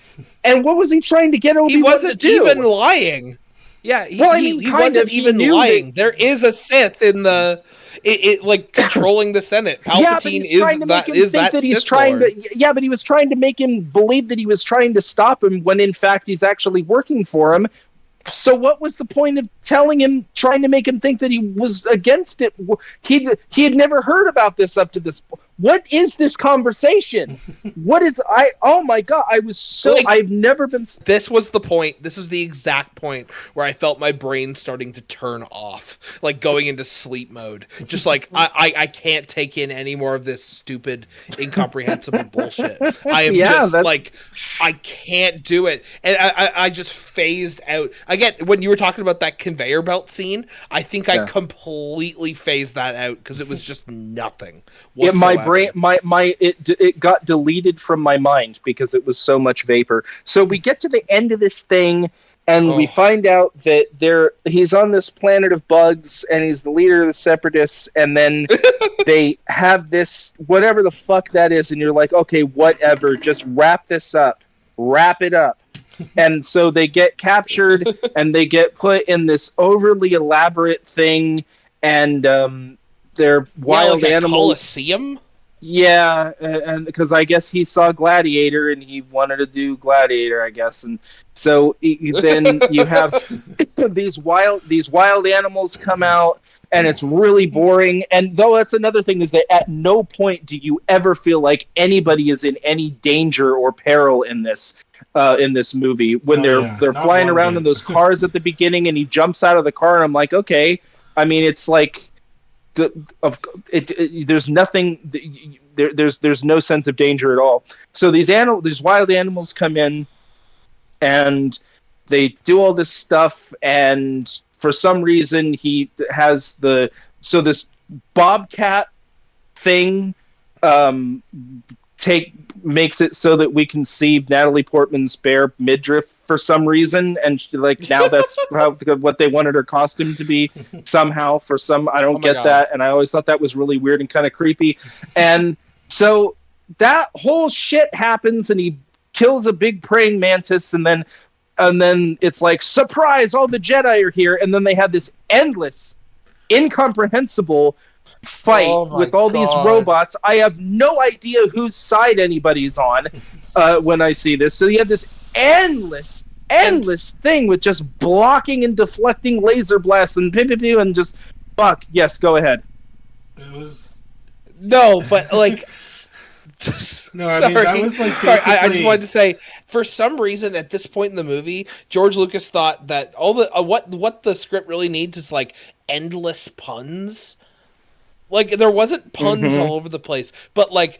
And what was he trying to get Obi-Wan to do? He wasn't even lying. Yeah, he wasn't even lying. There is a Sith in the like controlling the Senate. Palpatine but he was trying to make him believe that he was trying to stop him when in fact he's actually working for him. So what was the point of telling him, trying to make him think that he was against it? He had never heard about this up to this point. What is this conversation? Oh my God, I've never been. This was the point. This was the exact point where I felt my brain starting to turn off, like going into sleep mode. Just like, I can't take in any more of this stupid, incomprehensible bullshit. I am I can't do it. And I just phased out. Again, when you were talking about that conveyor belt scene, I think I completely phased that out because it was just nothing whatsoever. My brain, it got deleted from my mind because it was so much vapor. So we get to the end of this thing, and we find out that he's on this planet of bugs, and he's the leader of the Separatists, and then they have this, whatever the fuck that is, and you're like, okay, whatever, just wrap this up. Wrap it up. And so they get captured, and they get put in this overly elaborate thing, and they're wild animals. Coliseum? Yeah, and because I guess he saw Gladiator and he wanted to do Gladiator, I guess, and so then you have these wild animals come out, and it's really boring. And though that's another thing, is that at no point do you ever feel like anybody is in any danger or peril in this movie when they're flying around in those cars at the beginning, and he jumps out of the car, and I'm like, okay, I mean, it's like. There's nothing. There's no sense of danger at all. So these wild animals come in, and they do all this stuff. And for some reason, he has this bobcat thing. Makes it so that we can see Natalie Portman's bare midriff for some reason, and now that's what they wanted her costume to be somehow. I don't get that, and I always thought that was really weird and kind of creepy. And so that whole shit happens, and he kills a big praying mantis, and then it's like, surprise! All the Jedi are here, and then they have this endless, incomprehensible fight with all these robots. I have no idea whose side anybody's on when I see this. So you have this endless thing with just blocking and deflecting laser blasts and pew and just fuck. Yes, go ahead. It was no, but like no, I mean that was like basically... I just wanted to say, for some reason at this point in the movie, George Lucas thought that all the what the script really needs is like endless puns. Like, there wasn't puns all over the place, but like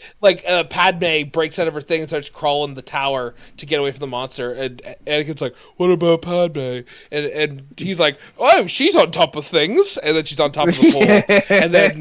Padme breaks out of her thing and starts crawling the tower to get away from the monster, and Anakin's like, "What about Padme?" And he's like, "Oh, she's on top of things," and then she's on top of the pole, and then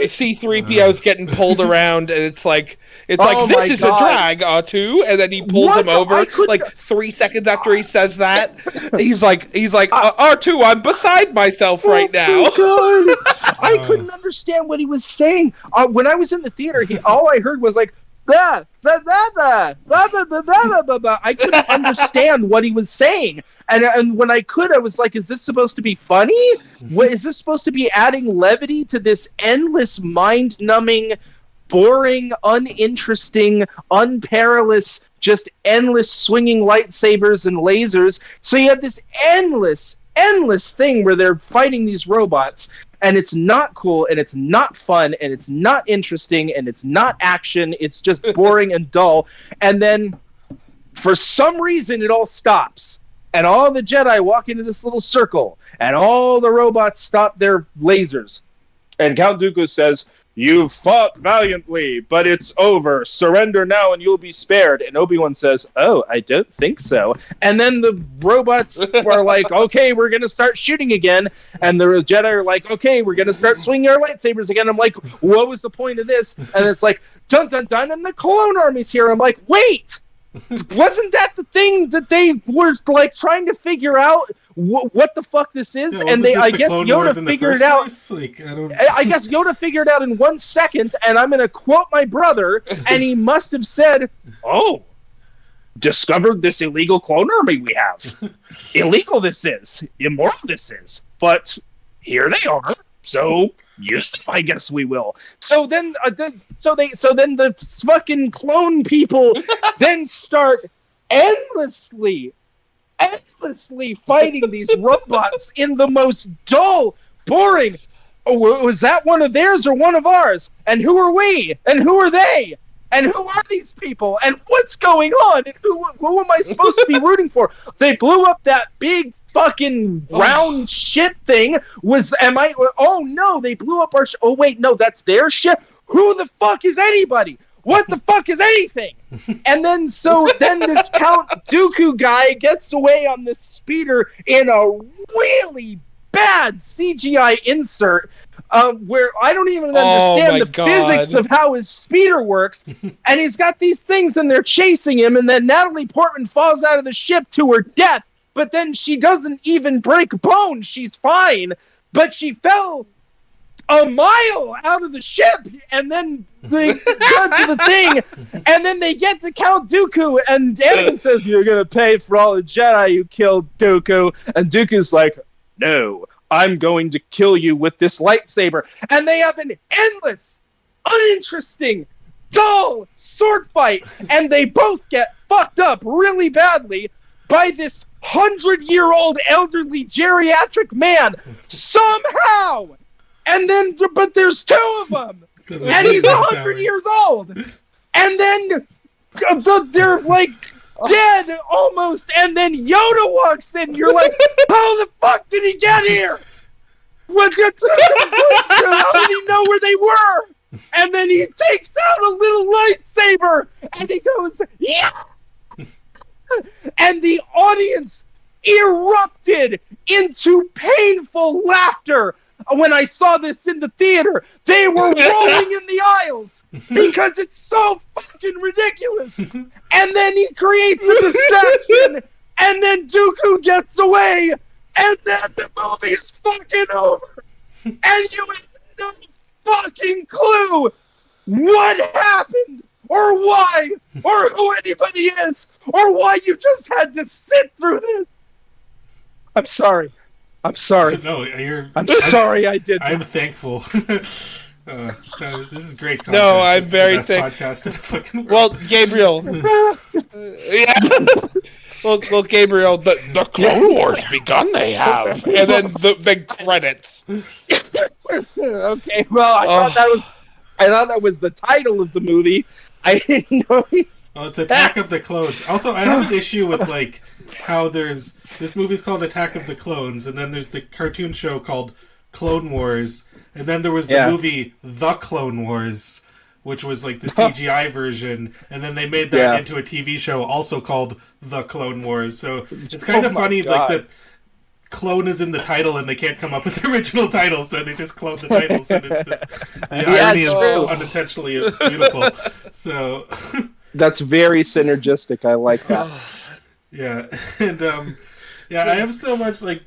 C-3PO's getting pulled around, and it's like this is a drag, R2, and then he pulls him over like 3 seconds after he says that. He's like, R2, I'm beside myself right now. God. I couldn't understand what he was saying. When I was in the theater, all I heard was like, I couldn't understand what he was saying. And when I could, I was like, is this supposed to be funny? Is this supposed to be adding levity to this endless, mind-numbing, boring, uninteresting, unparalleled, just endless swinging lightsabers and lasers? So you have this endless thing where they're fighting these robots. and it's not cool, and it's not fun, and it's not interesting, and it's not action. It's just boring and dull. And then for some reason it all stops, and all the Jedi walk into this little circle, and all the robots stop their lasers, and Count Dooku says, "You've fought valiantly, but it's over. Surrender now and you'll be spared." And Obi-Wan says, "Oh, I don't think so." And then the robots are like, "Okay, we're going to start shooting again." And the Jedi are like, "Okay, we're going to start swinging our lightsabers again." I'm like, what was the point of this? And it's like, dun dun dun, and the clone army's here. I'm like, wait! Wasn't that the thing that they were like trying to figure out what the fuck this is? Yeah, and I guess Yoda figured it out. Like, I guess Yoda figured it out in 1 second, and I'm going to quote my brother, and he must have said, "Oh, discovered this illegal clone army we have. Illegal this is. Immoral this is. But here they are. So use them, I guess we will." So then, so then the fucking clone people then start endlessly fighting these robots in the most dull, boring. "Oh, was that one of theirs or one of ours? And who are we? And who are they? And who are these people? And what's going on? And who am I supposed to be rooting for?" They blew up that big fucking round ship thing. Oh no, they blew up our oh wait, no, that's their ship? Who the fuck is anybody? What the fuck is anything? And then this Count Dooku guy gets away on this speeder in a really bad CGI insert where I don't even understand the physics of how his speeder works. And he's got these things and they're chasing him, and then Natalie Portman falls out of the ship to her death, but then she doesn't even break bones. She's fine, but she fell a mile out of the ship, and then they cut to the thing, and then they get to Count Dooku, and Anakin says, "You're gonna pay for all the Jedi you killed, Dooku." And Dooku's like, "No, I'm going to kill you with this lightsaber." And they have an endless, uninteresting, dull sword fight, and they both get fucked up really badly by this 100-year-old elderly geriatric man somehow. And then, but there's two of them, and he's 100 years old, and then they're like dead almost, and then Yoda walks in. You're like, how the fuck did he get here? How did he know where they were? And then he takes out a little lightsaber, and he goes, "Yeah!" And the audience erupted into painful laughter. When I saw this in the theater, they were rolling in the aisles because it's so fucking ridiculous. And then he creates a distraction, and then Dooku gets away, and then the movie is fucking over. And you have no fucking clue what happened, or why, or who anybody is, or why you just had to sit through this. I'm sorry. No, I'm sorry I did that. I'm thankful. This is great content. No, I'm this very is the best podcast in the fucking world. Well, Gabriel. Yeah. Well, Gabriel, the Clone Wars begun. They have, and then the credits. Okay, well, I thought that was the title of the movie. I didn't know. Well, it's Attack of the Clones. Also, I have an issue with like how there's this movie's called Attack of the Clones, and then there's the cartoon show called Clone Wars, and then there was the movie The Clone Wars, which was like the CGI version, and then they made that into a TV show also called The Clone Wars. So it's kind of funny, like that clone is in the title, and they can't come up with the original title, so they just clone the titles, and it's just, the irony is unintentionally beautiful. So that's very synergistic. I like that. Yeah, and I have so much like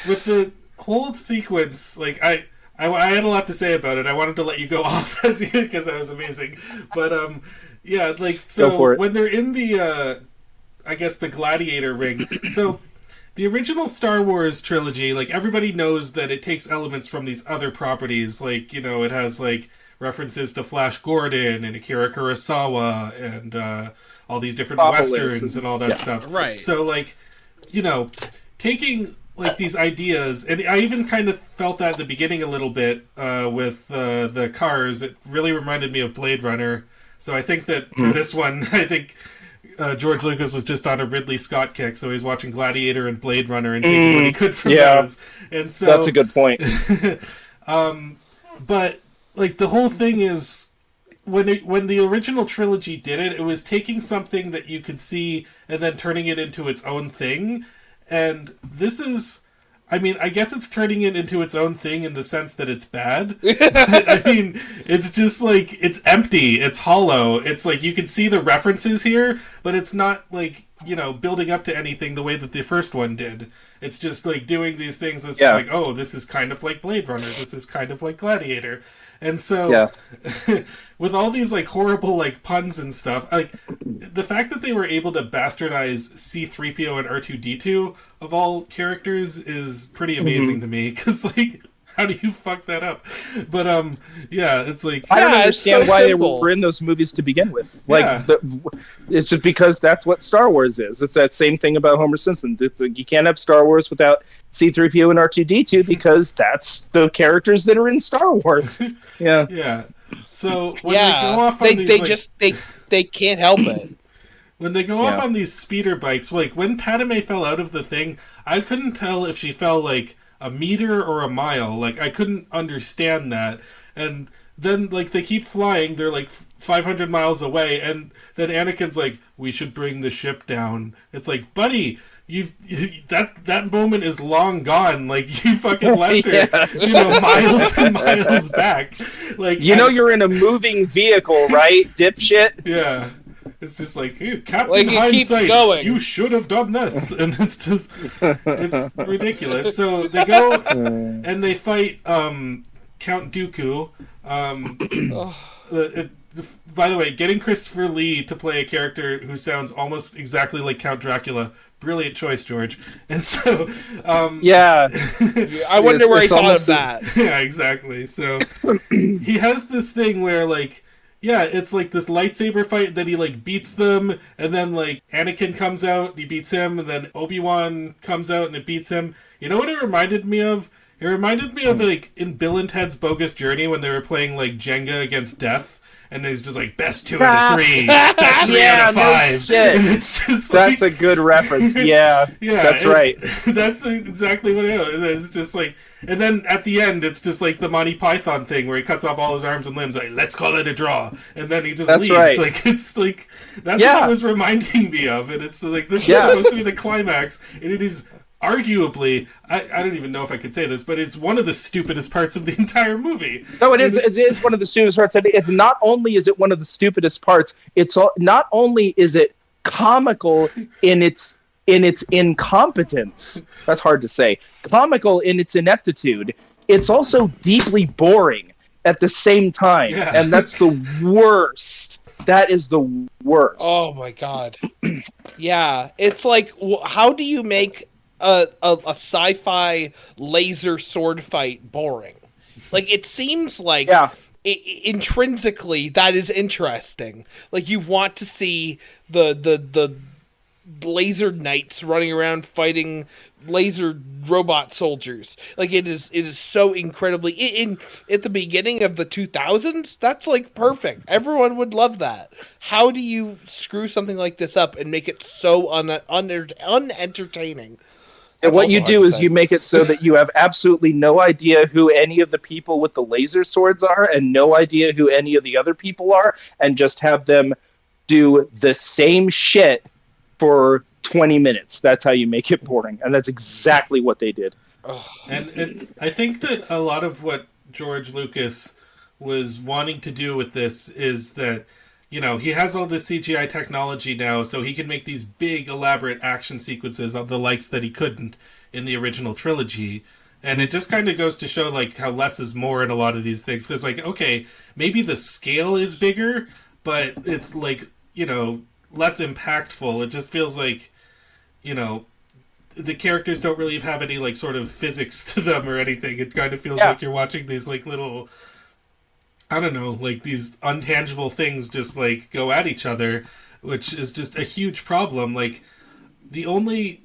with the whole sequence. Like I had a lot to say about it. I wanted to let you go off because that was amazing. But like so when they're in the I guess the gladiator ring. So the original Star Wars trilogy, like everybody knows that it takes elements from these other properties. Like, you know, it has like references to Flash Gordon and Akira Kurosawa and all these different westerns and all that stuff. Right. So like, you know, taking like these ideas, and I even kind of felt that at the beginning a little bit with the cars. It really reminded me of Blade Runner. So I think that for this one, I think George Lucas was just on a Ridley Scott kick, so he's watching Gladiator and Blade Runner and taking what he could from those. And so that's a good point. But like the whole thing is, when the original trilogy did it, it was taking something that you could see and then turning it into its own thing. And this is, I mean, I guess it's turning it into its own thing in the sense that it's bad. But, I mean, it's just like, it's empty, it's hollow. It's like, you can see the references here, but it's not like, you know, building up to anything the way that the first one did. It's just like doing these things that's just like, oh, this is kind of like Blade Runner, this is kind of like Gladiator. And so, with all these like horrible like puns and stuff, like the fact that they were able to bastardize C-3PO and R2-D2 of all characters is pretty amazing to me. Because like, how do you fuck that up? But yeah, it's like I don't understand so why simple. they were in those movies to begin with. Like, Yeah. it's just because that's what Star Wars is. It's that same thing about Homer Simpson. It's like, you can't have Star Wars without C-3PO and R2-D2 because that's the characters that are in Star Wars. Yeah. yeah. So when they go off on they these, like, just they can't help it. when they go off on these speeder bikes, like when Padme fell out of the thing, I couldn't tell if she fell like a meter or a mile. Like I couldn't understand that. And then like they keep flying, they're like 500 miles away, and then Anakin's like, "We should bring the ship down." It's like, buddy, that moment is long gone. Like you fucking left her, you know, miles and miles back. Like You're in a moving vehicle, right, dipshit? yeah. It's just like, hey, Captain Like, it keeps Hindsight, going. you should have done this. And it's just, it's ridiculous. So they go and they fight Count Dooku. By the way, getting Christopher Lee to play a character who sounds almost exactly like Count Dracula, brilliant choice, George. And so, I wonder where he thought of that. yeah, exactly. So he has this thing where like, yeah, it's like this lightsaber fight that he like beats them, and then like Anakin comes out and he beats him, and then Obi-Wan comes out and it beats him. You know what it reminded me of? It reminded me of like in Bill and Ted's Bogus Journey when they were playing like Jenga against death. And there's just like best 2 out of 3, best 3 out of 5. Shit. And it's just That's a good reference. Yeah, that's right. That's exactly what it is. It's just like, and then at the end, it's just like the Monty Python thing where he cuts off all his arms and limbs. Like, let's call it a draw, and then he just leaves. Right. Like it's like that's what it was reminding me of, and it's like this is supposed to be the climax, and it is. Arguably, I don't even know if I could say this, but it's one of the stupidest parts of the entire movie. No, it is. It is one of the stupidest parts. It's not only is it one of the stupidest parts. Not only is it comical in its incompetence. That's hard to say. Comical in its ineptitude. It's also deeply boring at the same time, and that's the worst. That is the worst. Oh my god. Yeah, it's like, how do you make a sci-fi laser sword fight boring? Like, it seems like intrinsically that is interesting. Like, you want to see the laser knights running around fighting laser robot soldiers. Like, it is so incredibly in at the beginning of the 2000s. That's like perfect. Everyone would love that. How do you screw something like this up and make it so unentertaining? And what you do is you make it so that you have absolutely no idea who any of the people with the laser swords are, and no idea who any of the other people are, and just have them do the same shit for 20 minutes. That's how you make it boring, and that's exactly what they did. And I think that a lot of what George Lucas was wanting to do with this is that, you know, he has all this CGI technology now, so he can make these big, elaborate action sequences of the likes that he couldn't in the original trilogy. And it just kind of goes to show, like, how less is more in a lot of these things. Because, like, okay, maybe the scale is bigger, but it's, like, you know, less impactful. It just feels like, you know, the characters don't really have any, like, sort of physics to them or anything. It kind of feels like you're watching these, like, little, I don't know, like, these untangible things just, like, go at each other, which is just a huge problem. Like, the only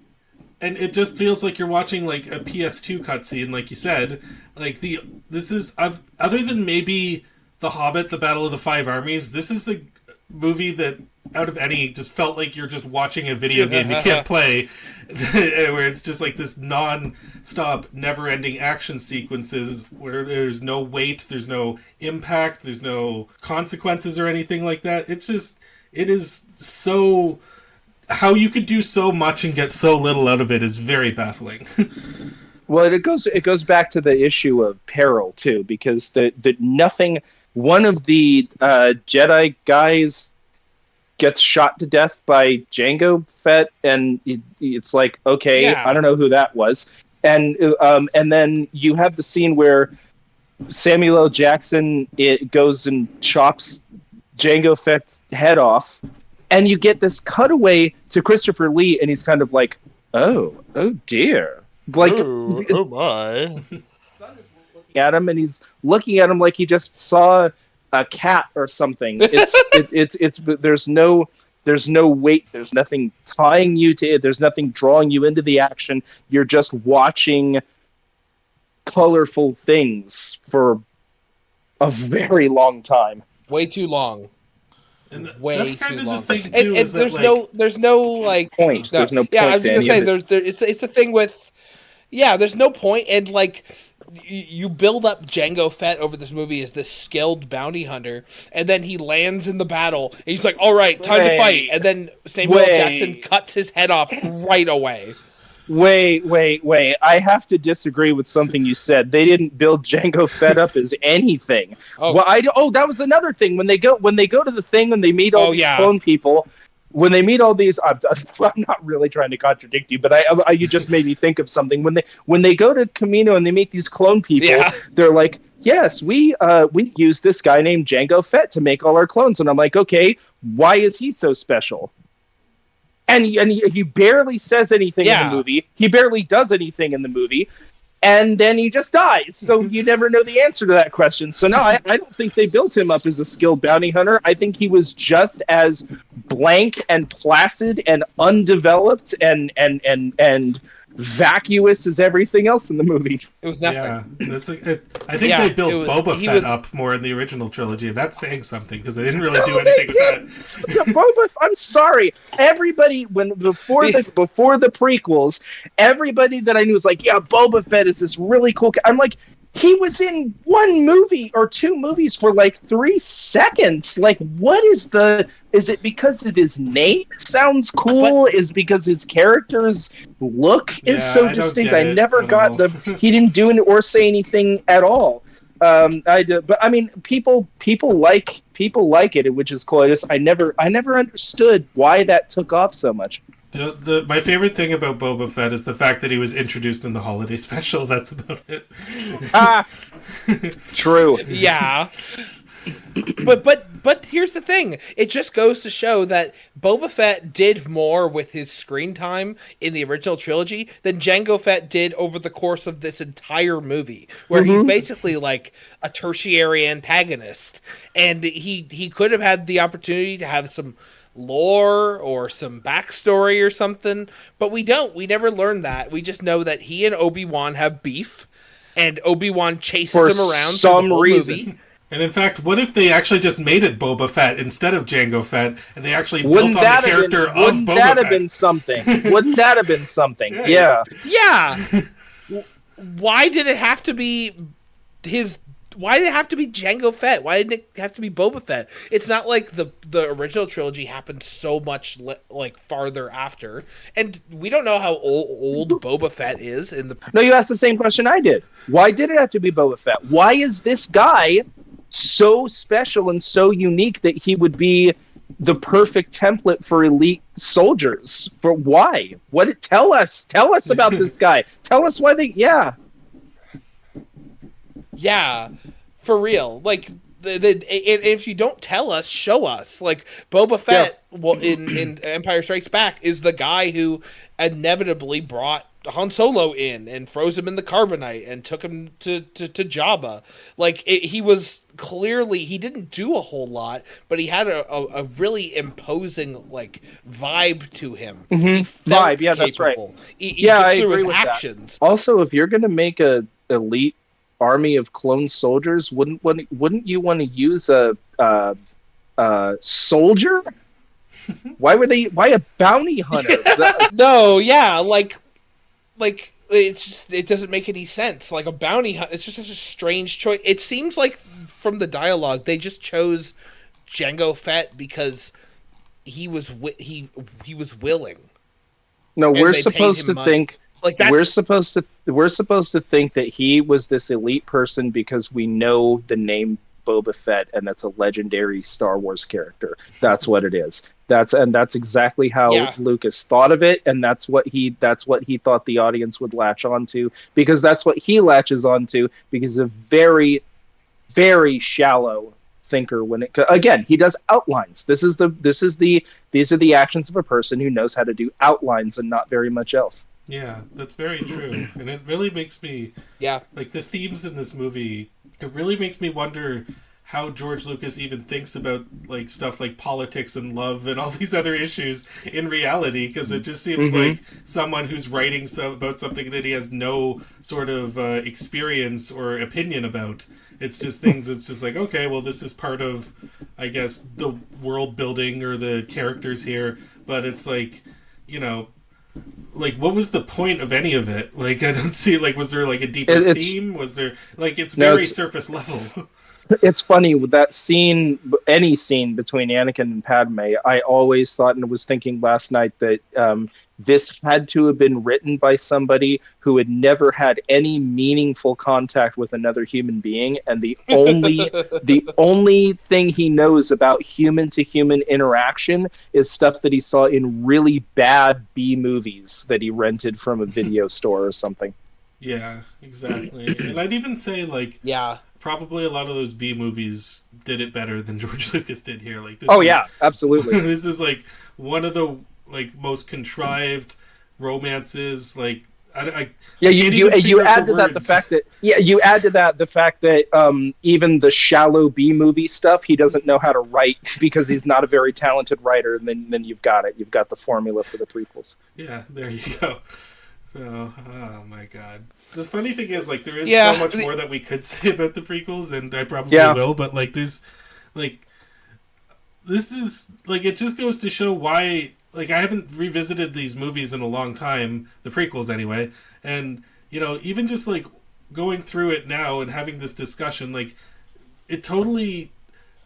and it just feels like you're watching like a PS2 cutscene, like you said. Like this is other than maybe The Hobbit, The Battle of the Five Armies. This is the movie that out of any just felt like you're just watching a video game you can't play, where it's just like this non-stop, never-ending action sequences where there's no weight, there's no impact, there's no consequences or anything like that. It is so. How you could do so much and get so little out of it is very baffling. Well, it goes back to the issue of peril too, because the nothing. One of the Jedi guys gets shot to death by Jango Fett, and it's like, okay, Yeah. I don't know who that was, and then you have the scene where Samuel L. Jackson goes and chops Jango Fett's head off, and you get this cutaway to Christopher Lee, and he's kind of like, oh dear, like, oh my. at him, and he's looking at him like he just saw a cat or something. It's there's no weight, there's nothing tying you to it, there's nothing drawing you into the action. You're just watching colorful things for a very long time. Way too long. And Way that's kind too of long. the thing too. And Is that, there's no like Point. There's no point. Yeah, I was to gonna any say of it. it's the thing with there's no point, and like you build up Jango Fett over this movie as this skilled bounty hunter, and then he lands in the battle, and he's like, "All right, time to fight," and then Samuel L. Jackson cuts his head off right away. Wait. I have to disagree with something you said. They didn't build Jango Fett up as anything. Oh. Well, that was another thing. When they go to the thing and they meet all these clone people, when they meet all these, I'm not really trying to contradict you, but you just made me think of something. When they go to Camino and they meet these clone people, they're like, yes, we use this guy named Jango Fett to make all our clones. And I'm like, okay, why is he so special? And he barely says anything in the movie. He barely does anything in the movie. And then he just dies. So you never know the answer to that question. So no, I don't think they built him up as a skilled bounty hunter. I think he was just as blank and placid and undeveloped and vacuous as everything else in the movie. It was nothing. Yeah, I think they built Boba Fett up more in the original trilogy, and that's saying something because they didn't really do anything with that. I'm sorry. Everybody, before the prequels, everybody that I knew was like, "Yeah, Boba Fett is this really cool." I'm like, he was in one movie or two movies for like 3 seconds. Like, what is it because of his name sounds cool? Is it because his character's look is so distinct? I never got he didn't do it or say anything at all. But I mean, people like it, which is cool. I never understood why that took off so much. My favorite thing about Boba Fett is the fact that he was introduced in the holiday special. That's about it. True. Yeah. But here's the thing. It just goes to show that Boba Fett did more with his screen time in the original trilogy than Jango Fett did over the course of this entire movie, where he's basically like a tertiary antagonist. And he could have had the opportunity to have some lore or some backstory or something, but we don't. We never learn that. We just know that he and Obi-Wan have beef, and Obi-Wan chases him around some through the whole reason. movie. And in fact, what if they actually just made it Boba Fett instead of Jango Fett, and they actually built on the character of Boba Fett? Wouldn't that have been something? Wouldn't that have been something? Yeah. Why did it have to be Why did it have to be Jango Fett? Why didn't it have to be Boba Fett? It's not like the original trilogy happened so much like farther after, and we don't know how old Boba Fett is in the. No, you asked the same question I did. Why did it have to be Boba Fett? Why is this guy so special and so unique that he would be the perfect template for elite soldiers? For why? What? Tell us about this guy. Tell us why they. Yeah, for real. Like, if you don't tell us, show us. Like, Boba Fett, in Empire Strikes Back, is the guy who inevitably brought Han Solo in and froze him in the carbonite and took him to Jabba. Like, he was clearly he didn't do a whole lot, but he had a really imposing like vibe to him. He felt Vibe, yeah, that's right. capable. He Yeah, just I through agree his with that. actions. Also, if you're going to make a elite army of clone soldiers, wouldn't you want to use a soldier? Why a bounty hunter? No, yeah, like it doesn't make any sense. Like a bounty hunt, it's just such a strange choice. It seems like from the dialogue they just chose Jango Fett because he was he was willing. No, And we're they paid supposed him to money. think Like that's we're supposed to think that he was this elite person because we know the name Boba Fett, and that's a legendary Star Wars character. That's what it is. That's exactly how Yeah. Lucas thought of it, and that's what he thought the audience would latch onto, because that's what he latches onto, because a very, very shallow thinker when it again, he does outlines. These are the actions of a person who knows how to do outlines and not very much else. Yeah, that's very true. And it really makes me, yeah. like, the themes in this movie, it really makes me wonder how George Lucas even thinks about, like, stuff like politics and love and all these other issues in reality, because it just seems like someone who's writing about something that he has no sort of experience or opinion about. It's just things that's just like, okay, well, this is part of, I guess, the world building or the characters here, but it's like, you know, like, what was the point of any of it? Like, I don't see, like, was there, like, a deeper theme? Was there, like, it's very surface level. It's funny with that scene, any scene between Anakin and Padme. I always thought, and was thinking last night, that this had to have been written by somebody who had never had any meaningful contact with another human being, and the only thing he knows about human to human interaction is stuff that he saw in really bad B movies that he rented from a video store or something. Yeah, exactly. And I'd even say, like, Yeah. probably a lot of those B movies did it better than George Lucas did here. Like, yeah, absolutely. This is like one of the, like, most contrived romances. Like, you add to that the fact that even the shallow B movie stuff he doesn't know how to write because he's not a very talented writer, and then you've got the formula for the prequels. Yeah, there you go. So, oh my god. The funny thing is, like, there is so much more that we could say about the prequels, and I probably will, but, like, there's, like, this is, like, it just goes to show why, like, I haven't revisited these movies in a long time, the prequels anyway, and, you know, even just, like, going through it now and having this discussion, like, it totally,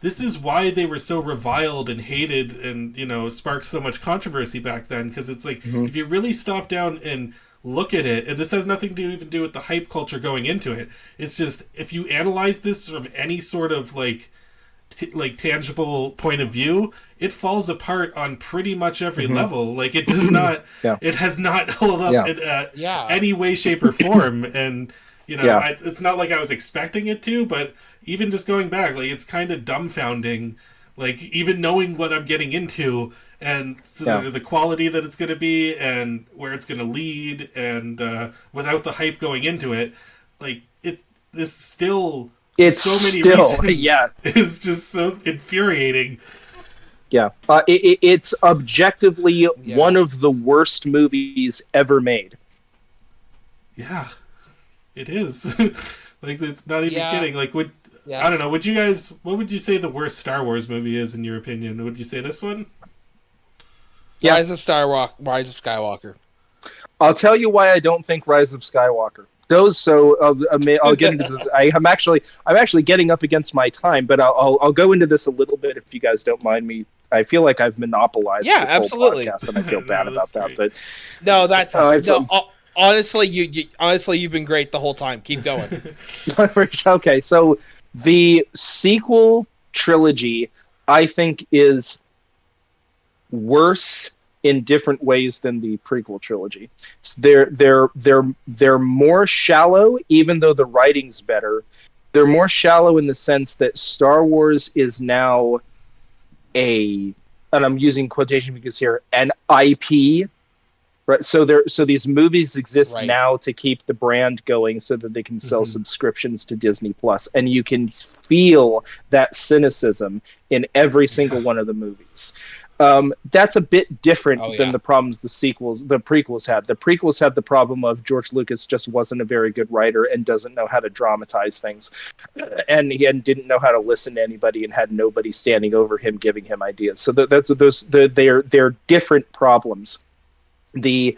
this is why they were so reviled and hated and, you know, sparked so much controversy back then, because it's like, if you really stop down and look at it, and this has nothing to even do with the hype culture going into it, it's just, if you analyze this from any sort of, like, tangible point of view, it falls apart on pretty much every level. Like, it does not, it has not held up in any way, shape, or form, and, you know, it's not like I was expecting it to, but even just going back, like, it's kind of dumbfounding, like, even knowing what I'm getting into, and the quality that it's going to be, and where it's going to lead, and without the hype going into it, like, it's so many reasons, it's just so infuriating. Yeah, it's objectively one of the worst movies ever made. Yeah, it is. Like, it's not even kidding. Like, I don't know, what would you say the worst Star Wars movie is, in your opinion? Would you say this one? Yeah. Rise of Skywalker. I'll tell you why I don't think Rise of Skywalker. I'll get into this. I'm actually getting up against my time, but I'll go into this a little bit if you guys don't mind me. I feel like I've monopolized this whole podcast, and I feel bad about that. But no, that's honestly, you've been great the whole time. Keep going. Okay, so the sequel trilogy, I think, is worse in different ways than the prequel trilogy. They're more shallow, even though the writing's better. They're more shallow in the sense that Star Wars is now and I'm using quotation marks here, an IP Right. So these movies exist Right. now to keep the brand going so that they can sell Mhm. subscriptions to Disney Plus. And you can feel that cynicism in every single Yeah. one of the movies. That's a bit Oh different than yeah. the problems the prequels had. The prequels had the problem of George Lucas just wasn't a very good writer and doesn't know how to dramatize things, and he didn't know how to listen to anybody and had nobody standing over him giving him ideas. So they're different problems. The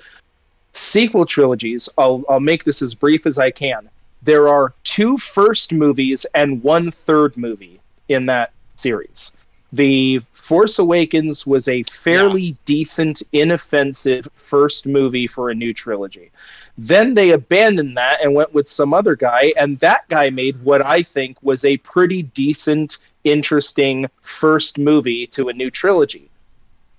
sequel trilogies, I'll make this as brief as I can. There are two first movies and one third movie in that series. The Force Awakens was a Yeah. fairly decent, inoffensive first movie for a new trilogy. Then they abandoned that and went with some other guy, and that guy made what I think was a pretty decent, interesting first movie to a new trilogy.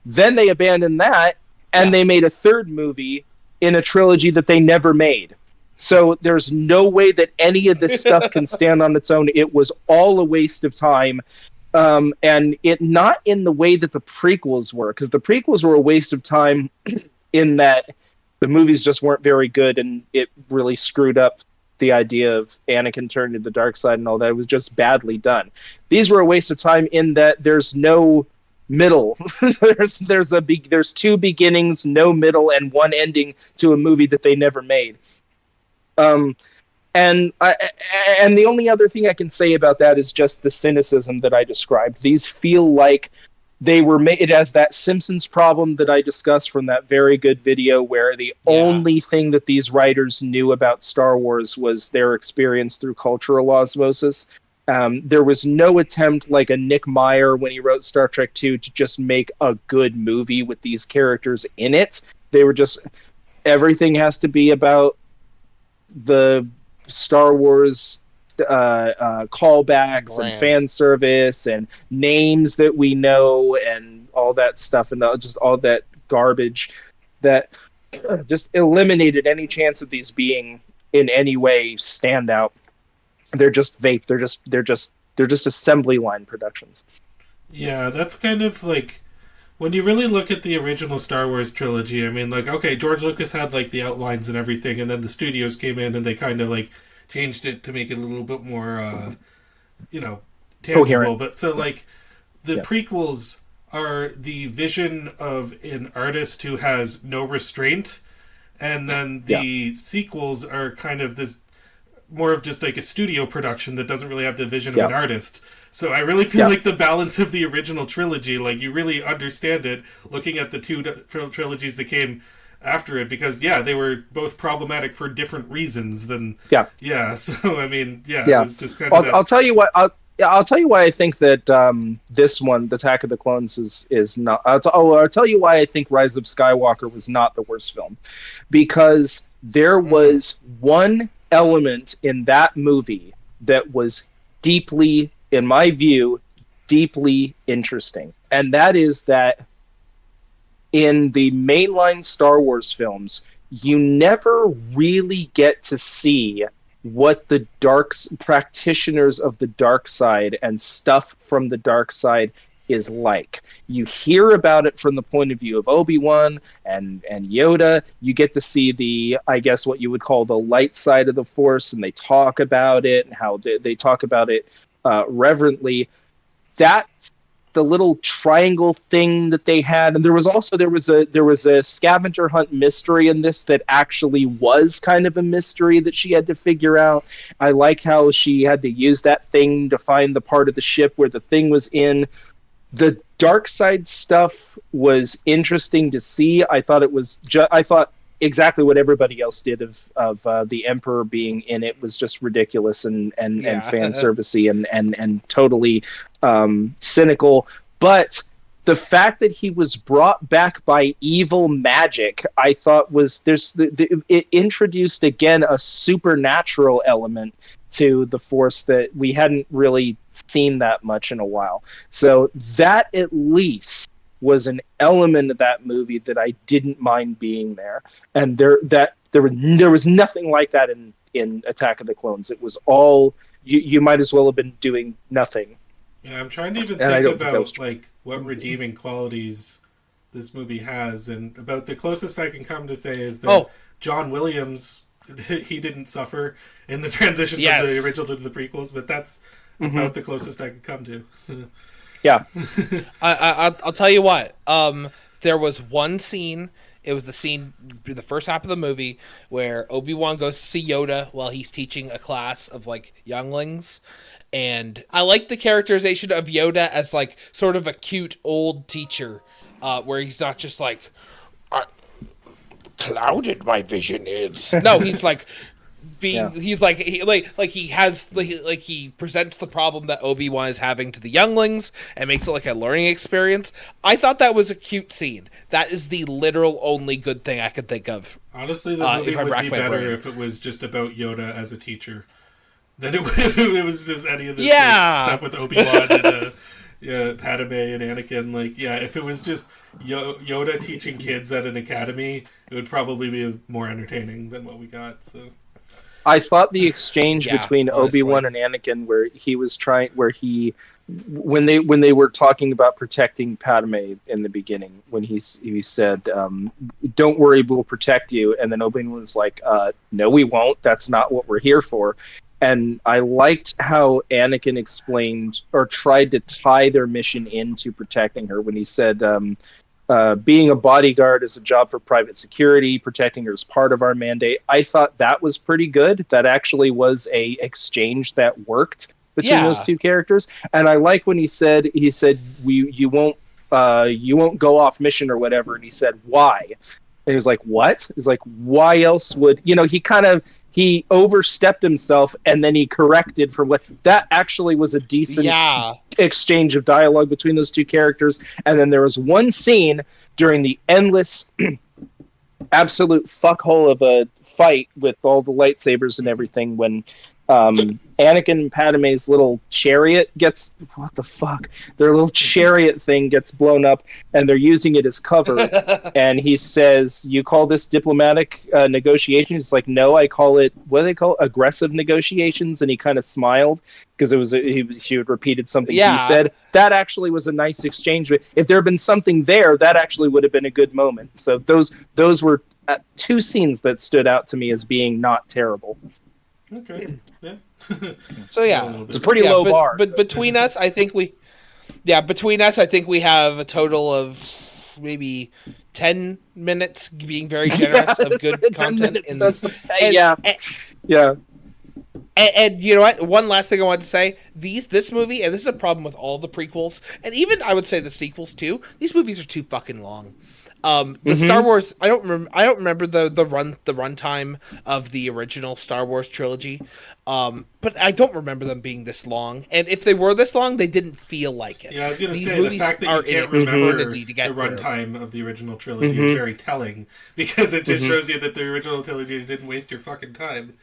Then they abandoned that and Yeah. they made a third movie in a trilogy that they never made. So there's no way that any of this stuff can stand on its own. It was all a waste of time. And it not in the way that the prequels were, because the prequels were a waste of time in that the movies just weren't very good and it really screwed up the idea of Anakin turning to the dark side and all that. It was just badly done. These were a waste of time in that there's no middle. There's two beginnings, no middle, and one ending to a movie that they never made. Um, and I, and the only other thing I can say about that is just the cynicism that I described. These feel like they were made. It has that Simpsons problem that I discussed from that very good video, where the Yeah. only thing that these writers knew about Star Wars was their experience through cultural osmosis. There was no attempt, like a Nick Meyer when he wrote Star Trek II, to just make a good movie with these characters in it. They were just, everything has to be about the Star Wars callbacks and Brand. fan service and names that we know and all that stuff, and just all that garbage that just eliminated any chance of these being in any way stand out. They're just vape. They're just assembly line productions. Yeah, that's kind of like when you really look at the original Star Wars trilogy. I mean, like, okay, George Lucas had like the outlines and everything, and then the studios came in and they kind of like changed it to make it a little bit more, you know, tangible. Coherent. But so like the Yeah. prequels are the vision of an artist who has no restraint, and then Yeah. the sequels are kind of this more of just like a studio production that doesn't really have the vision of Yeah. an artist. So I really feel Yeah. like the balance of the original trilogy, like you really understand it looking at the two trilogies that came after it, because yeah, they were both problematic for different reasons. Than Yeah. yeah, so I mean, yeah, it Yeah. was just kind of I'll tell you what. I'll tell you why I think that this one, The Attack of the Clones, is not. I'll tell you why I think Rise of Skywalker was not the worst film, because there was one element in that movie that was deeply, in my view, deeply interesting, and that is that in the mainline Star Wars films, you never really get to see what the practitioners of the dark side and stuff from the dark side is like. You hear about it from the point of view of Obi-Wan and Yoda. You get to see the, I guess, what you would call the light side of the Force, and they talk about it and how they talk about it reverently. That's the little triangle thing that they had, and there was a scavenger hunt mystery in this that actually was kind of a mystery that she had to figure out. I like how she had to use that thing to find the part of the ship where the thing was in. The dark side stuff was interesting to see. I thought I thought exactly what everybody else did of the Emperor being in it was just ridiculous and Yeah. fan servicey and totally cynical. But the fact that he was brought back by evil magic, I thought it introduced again a supernatural element to the Force that we hadn't really seen that much in a while. So that at least was an element of that movie that I didn't mind being there. And there was nothing like that in Attack of the Clones. It was all you might as well have been doing nothing. yeah. I'm trying to even And I think don't think that was about true. like what redeeming qualities this movie has, and about the closest I can come to say is that Oh. John Williams, he didn't suffer in the transition Yes. from the original to the prequels, but that's about the closest I can come to. Yeah. I'll tell you what. There was one scene. It was the scene, the first half of the movie, where Obi-Wan goes to see Yoda while he's teaching a class of like younglings, and I like the characterization of Yoda as like sort of a cute old teacher, where he's not just like, clouded my vision is. No, he's like being. Yeah. He's like he presents the problem that Obi-Wan is having to the younglings and makes it like a learning experience. I thought that was a cute scene. That is the literal only good thing I could think of. Honestly, the movie if I would rack be my better brain. if it was just about Yoda as a teacher than it would if it was just any of this Yeah. stuff with Obi-Wan and Padme and Anakin. Like, yeah, if it was just Yoda teaching kids at an academy, it would probably be more entertaining than what we got. So I thought the exchange Yeah, between honestly. Obi-Wan and Anakin, when they were talking about protecting Padme in the beginning, when he said, "Don't worry, we'll protect you," and then Obi-Wan was like, "No, we won't. That's not what we're here for." And I liked how Anakin explained or tried to tie their mission into protecting her when he said, being a bodyguard is a job for private security, protecting her is part of our mandate. I thought that was pretty good. That actually was a exchange that worked between those two characters. And I like when he said you won't go off mission or whatever, and he said, "Why?" And he was like, "What?" He's like, "Why else would he overstepped himself, and then he corrected from what that actually was a decent exchange of dialogue between those two characters." And then there was one scene during the endless absolute fuckhole of a fight with all the lightsabers and everything when Anakin and Padme's little chariot gets their little chariot thing gets blown up, and they're using it as cover. And he says, "You call this diplomatic negotiations?" It's like, "No, I call it, what do they call it? Aggressive negotiations." And he kind of smiled because she had repeated something he said. That actually was a nice exchange. If there had been something there, that actually would have been a good moment. So those were two scenes that stood out to me as being not terrible. okay, yeah. So yeah, It's a pretty low bar. But between us, I think we have a total of maybe 10 minutes being very generous of good content. And you know what? One last thing I wanted to say: this movie, and this is a problem with all the prequels, and even I would say the sequels too. These movies are too fucking long. The Star Wars, I don't remember the runtime of the original Star Wars trilogy, but I don't remember them being this long. And if they were this long, they didn't feel like it. Yeah, I was going to These say, the movies fact that are you can't in remember eternity to the get through. runtime of the original trilogy is very telling, because it just shows you that the original trilogy didn't waste your fucking time.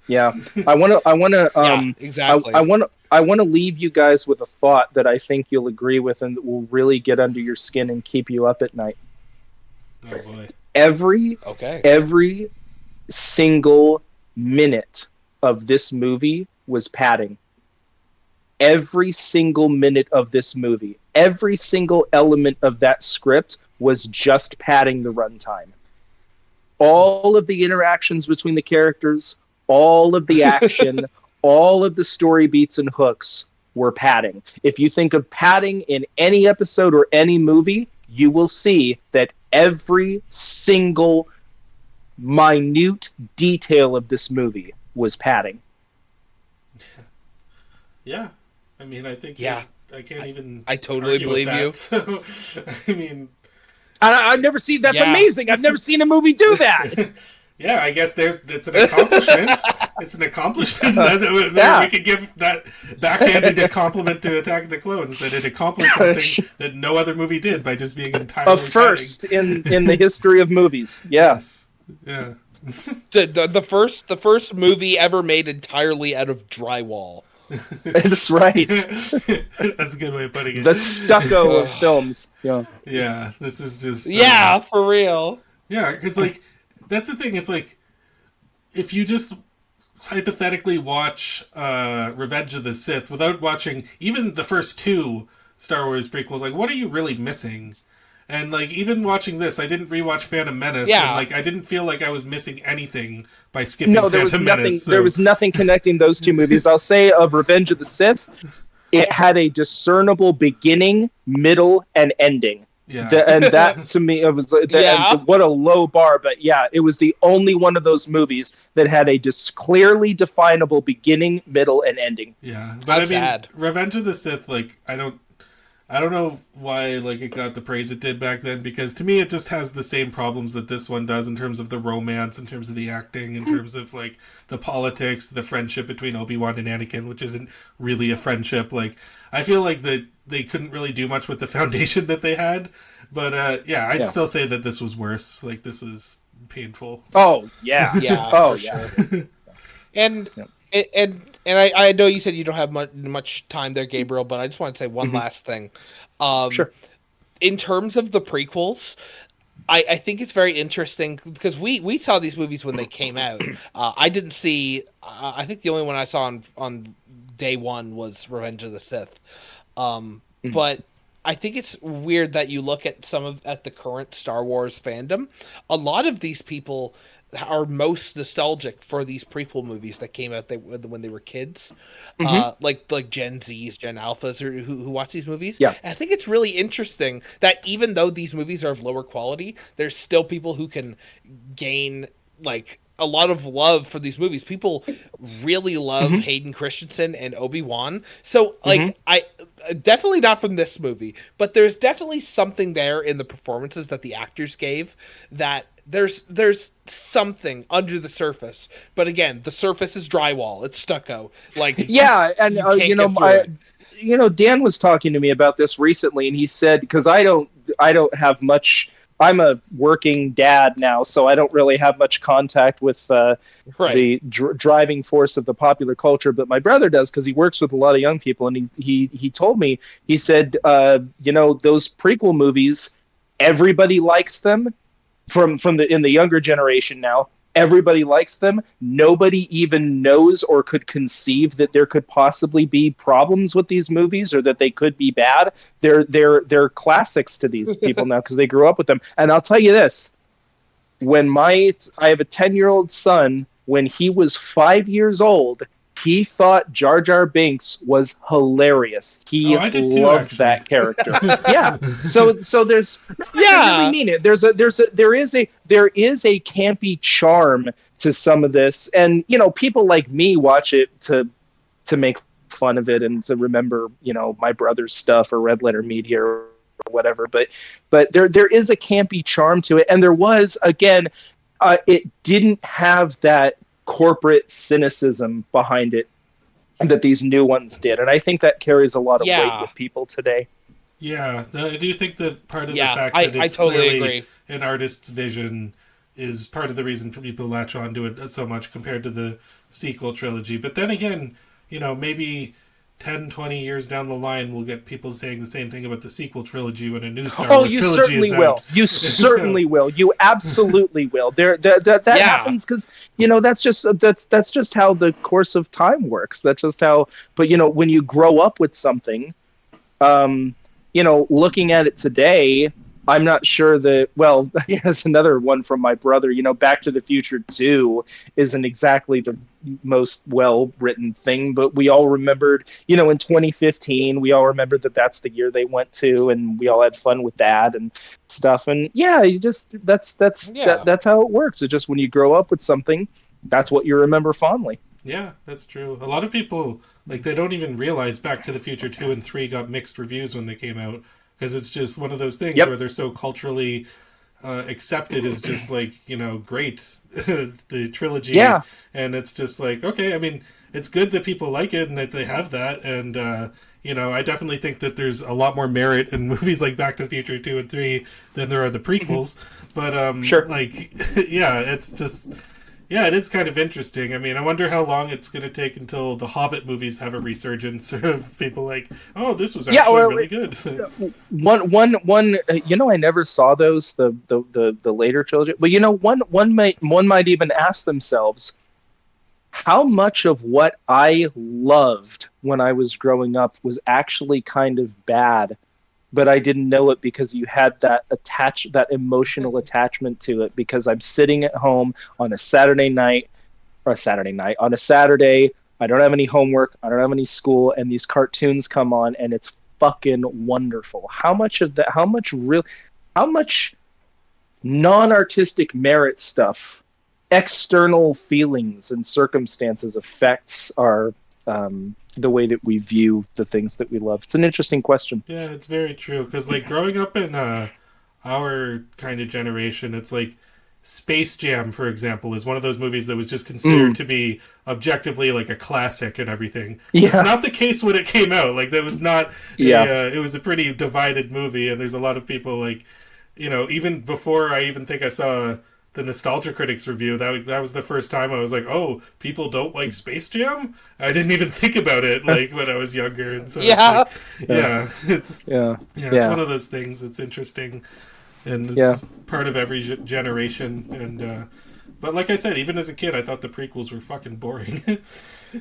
Yeah, I want to. Exactly. I want to leave you guys with a thought that I think you'll agree with, and that will really get under your skin and keep you up at night. Oh boy! Every single minute of this movie was padding. Every single minute of this movie, every single element of that script was just padding the runtime. All of the interactions between the characters, all of the action, all of the story beats and hooks were padding. If you think of padding in any episode or any movie, you will see that every single minute detail of this movie was padding. Yeah, I mean, I think I can't even. I totally believe that, you. So, I mean, I've never seen. That's amazing. I've never seen a movie do that. Yeah, I guess it's an accomplishment. It's an accomplishment that we could give that backhanded compliment to Attack of the Clones, that it accomplished something that no other movie did by just being entirely a first in the history of movies. Yes. Yeah. The first movie ever made entirely out of drywall. That's right. That's a good way of putting it. The stucco of films. Yeah. Yeah. This is just. For real. Yeah, because that's the thing. It's like, if you just hypothetically watch Revenge of the Sith without watching even the first two Star Wars prequels, like, what are you really missing? And like even watching this, I didn't rewatch Phantom Menace, Yeah. and like I didn't feel like I was missing anything by skipping No, there was Phantom nothing. Menace. There was nothing connecting those two movies. I'll say of Revenge of the Sith, it had a discernible beginning, middle, and ending. Yeah. And that to me, it was Yeah. and what a low bar. But yeah, it was the only one of those movies that had a clearly definable beginning, middle, and ending. Yeah, but How I mean, sad. Revenge of the Sith, like I don't know why like it got the praise it did back then, because to me it just has the same problems that this one does in terms of the romance, in terms of the acting, in terms of like the politics, the friendship between Obi-Wan and Anakin, which isn't really a friendship. Like I feel like that they couldn't really do much with the foundation that they had, but I'd still say that this was worse. Like this was painful. Oh yeah, Yeah. oh for yeah. Sure. And I know you said you don't have much time there, Gabriel, but I just want to say one last thing. Sure. In terms of the prequels, I think it's very interesting because we saw these movies when they came out. I didn't see. I think the only one I saw on day one was Revenge of the Sith. But I think it's weird that you look at at the current Star Wars fandom. A lot of these people are most nostalgic for these prequel movies that came out when they were kids, like Gen Zs, Gen Alphas, or who watch these movies. Yeah. And I think it's really interesting that even though these movies are of lower quality, there's still people who can gain like a lot of love for these movies. People really love Hayden Christensen and Obi-Wan. So like I definitely not from this movie, but there's definitely something there in the performances that the actors gave that there's something under the surface. But again, the surface is drywall. It's stucco. Like Yeah, and you can't get through it. Dan was talking to me about this recently, and he said because I don't have much. I'm a working dad now, so I don't really have much contact with Right. the driving force of the popular culture. But my brother does because he works with a lot of young people, and he told me, he said, those prequel movies, everybody likes them from in the younger generation now. Everybody likes them. Nobody even knows or could conceive that there could possibly be problems with these movies or that they could be bad. They're classics to these people now because they grew up with them. And I'll tell you this: when I have a 10-year-old son, when he was 5 years old, he thought Jar Jar Binks was hilarious. He I did too, loved actually. that character. Yeah. So there's I really mean it. There is a campy charm to some of this, and people like me watch it to make fun of it and to remember my brother's stuff or Red Letter Media or whatever. But there is a campy charm to it, and there was again. It didn't have that corporate cynicism behind it that these new ones did, and I think that carries a lot of weight with people today. Yeah, I do think that part of the Yeah, fact that I it's totally clearly agree. an artist's vision is part of the reason people latch on to it so much compared to the sequel trilogy. But then again, maybe 10, 20 years down the line, we'll get people saying the same thing about the sequel trilogy when a new Star Wars you trilogy certainly is will. out. You certainly will. You absolutely will. That Yeah. happens because that's just how the course of time works. That's just how. But when you grow up with something, looking at it today, I'm not sure that. Well, here's another one from my brother. Back to the Future 2 isn't exactly the most well-written thing, but we all remembered, in 2015, we all remembered that that's the year they went to, and we all had fun with that and stuff. And yeah, you just that's how it works. It's just when you grow up with something, that's what you remember fondly. Yeah, that's true. A lot of people, like, they don't even realize Back to the Future 2 and 3 got mixed reviews when they came out, because it's just one of those things where they're so culturally accepted as just like, great, the trilogy. Yeah. And it's just like, okay, I mean, it's good that people like it and that they have that. And, I definitely think that there's a lot more merit in movies like Back to the Future 2 and 3 than there are the prequels. But, Sure. like, yeah, it's just... Yeah, it is kind of interesting. I mean, I wonder how long it's going to take until the Hobbit movies have a resurgence of people like, oh, this was actually really good. One. I never saw those the later trilogy, but one might even ask themselves, how much of what I loved when I was growing up was actually kind of bad but I didn't know it because you had that emotional attachment to it, because I'm sitting at home on a Saturday. I don't have any homework, I don't have any school, and these cartoons come on, and it's fucking wonderful. How much non-artistic merit stuff, external feelings and circumstances affects our the way that we view the things that we love. It's an interesting question. Yeah, it's very true. Because, like, growing up in our kind of generation, it's like Space Jam, for example, is one of those movies that was just considered to be objectively like a classic and everything. It's Yeah. not the case when it came out. Like, that was not. Yeah. It was a pretty divided movie, and there's a lot of people like, even before I even think I saw the Nostalgia Critics review, that was the first time I was like, oh, people don't like Space Jam? I didn't even think about it like when I was younger, and so Yeah. it's like, it's Yeah. it's one of those things that's interesting, and it's part of every generation. And but like I said, even as a kid, I thought the prequels were fucking boring. So,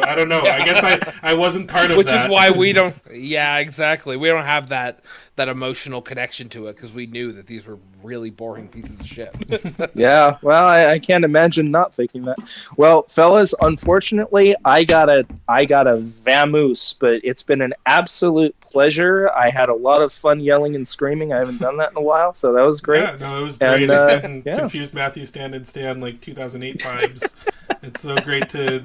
I don't know. I guess I wasn't part of Which that. is why we don't. Yeah, exactly. We don't have that emotional connection to it because we knew that these were really boring pieces of shit. Yeah, well, I can't imagine not thinking that. Well, fellas, unfortunately, I gotta vamoose, but it's been an absolute pleasure. I had a lot of fun yelling and screaming. I haven't done that in a while, so that was great. Yeah, no, it was great. And, It's getting yeah. Confused Matthew Stand and Stand like 2008 vibes. It's so great to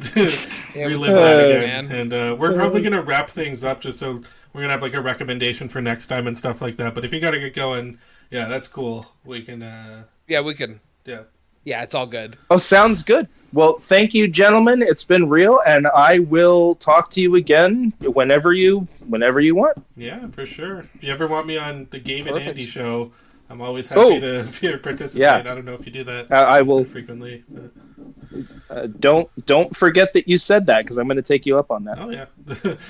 relive that again. man. And we're probably going to wrap things up just so we're going to have like a recommendation for next time and stuff like that. But if you got to get going, yeah, that's cool. We can, Yeah, we can. yeah. Yeah, it's all good. Oh, sounds good. Well, thank you, gentlemen. It's been real, and I will talk to you again whenever you want. Yeah, for sure. If you ever want me on the Gabe and Perfect. Andy show, I'm always happy to participate. Yeah. I don't know if you do that I will. frequently. But... Don't forget that you said that, because I'm going to take you up on that. Oh, yeah.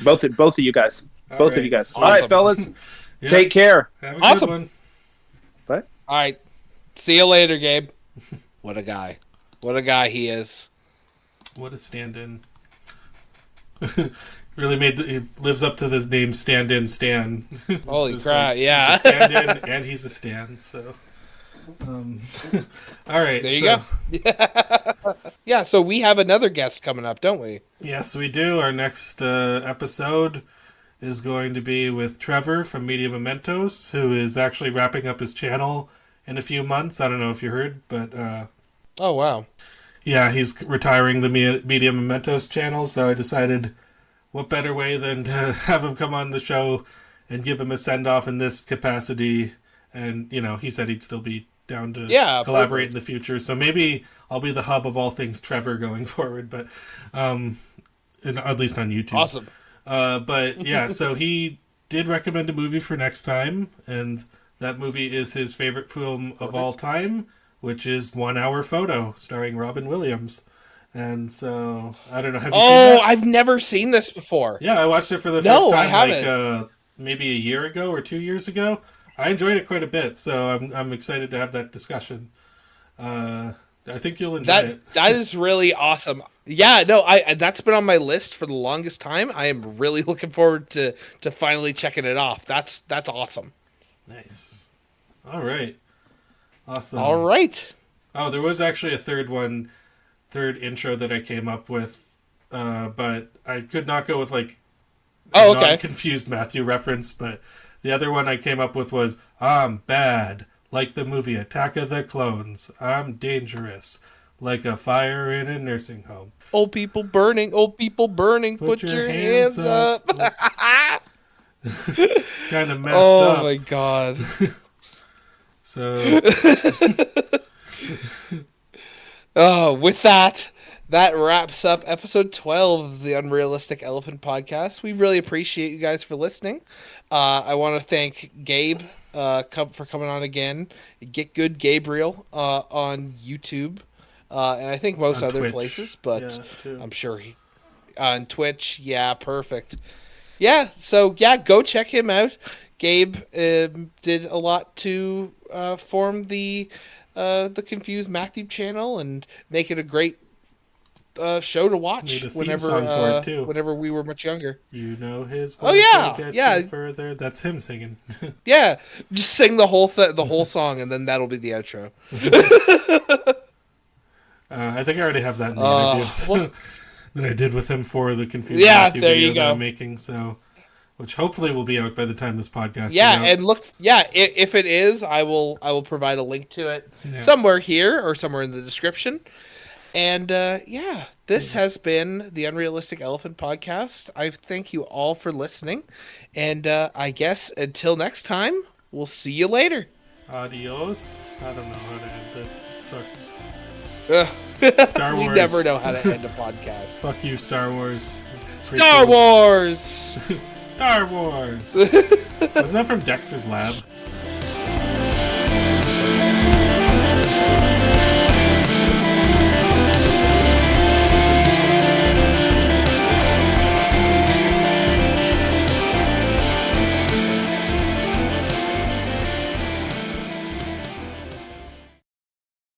Both of you guys. Both of you guys. Awesome. All right, fellas. Yeah. Take care. Have a Awesome. good one. Bye. All right. See you later, Gabe. What a guy. What a guy he is. What a stand-in. Really he lives up to this name, Stand-In Stan. Holy It's crap, like, yeah. He's a stand-in and he's a Stan, so... all right, There you go. Yeah, so we have another guest coming up, don't we? Yes, we do. Our next episode is going to be with Trevor from Media Mementos, who is actually wrapping up his channel in a few months. I don't know if you heard, but Oh, wow. yeah, he's retiring the Media Mementos channel, so I decided what better way than to have him come on the show and give him a send-off in this capacity. And, he said he'd still be down to collaborate in the future. So maybe I'll be the hub of all things Trevor going forward, but at least on YouTube. Awesome. But yeah, so he did recommend a movie for next time, and that movie is his favorite film of all time, which is 1 Hour Photo, starring Robin Williams. And so, I don't know, have you seen that? I've never seen this before. Yeah, I watched it for the No, first I time haven't. maybe a year ago or 2 years ago. I enjoyed it quite a bit, so I'm excited to have that discussion. I think you'll enjoy it. That is really awesome. Yeah, no, that's been on my list for the longest time. I am really looking forward to finally checking it off. That's awesome. Nice. All right. Awesome. All right. Oh, there was actually a third intro that I came up with, but I could not go with like a non-confused Matthew reference, but the other one I came up with was, I'm bad, like the movie Attack of the Clones. I'm dangerous, like a fire in a nursing home. Old people burning, put your hands up. It's kind of messed Oh up. my god. So, With that wraps up episode 12 of the Unrealistic Elephant Podcast. We really appreciate you guys for listening. I want to thank Gabe for coming on again. Get Good Gabriel on YouTube, and I think most on other Twitch. places, but Yeah, too. I'm sure he on Twitch. Yeah, perfect. Yeah, so yeah, go check him out. Gabe did a lot to form the Confused Matthew channel and make it a great show to watch Made a theme whenever song for it, too. whenever we were much younger. You know his Oh, words yeah, will get yeah. you further. That's him singing. Yeah, just sing the whole song, and then that'll be the outro. I think I already have that in the interviews well- that I did with him for the Confused Yeah, Matthew there video you that go. I'm making. So, which hopefully will be out by the time this podcast Yeah, is out. and look, if it is, I will provide a link to it Yeah. somewhere here or somewhere in the description. And this has been the Unrealistic Elephant Podcast. I thank you all for listening, and I guess until next time, we'll see you later. Adios. I don't know how to end this. Fuck. Ugh. Star We Wars. never know how to end a podcast. Fuck you, Star Wars. Star Prequels. Wars! Star Wars. Wasn't that from Dexter's Lab?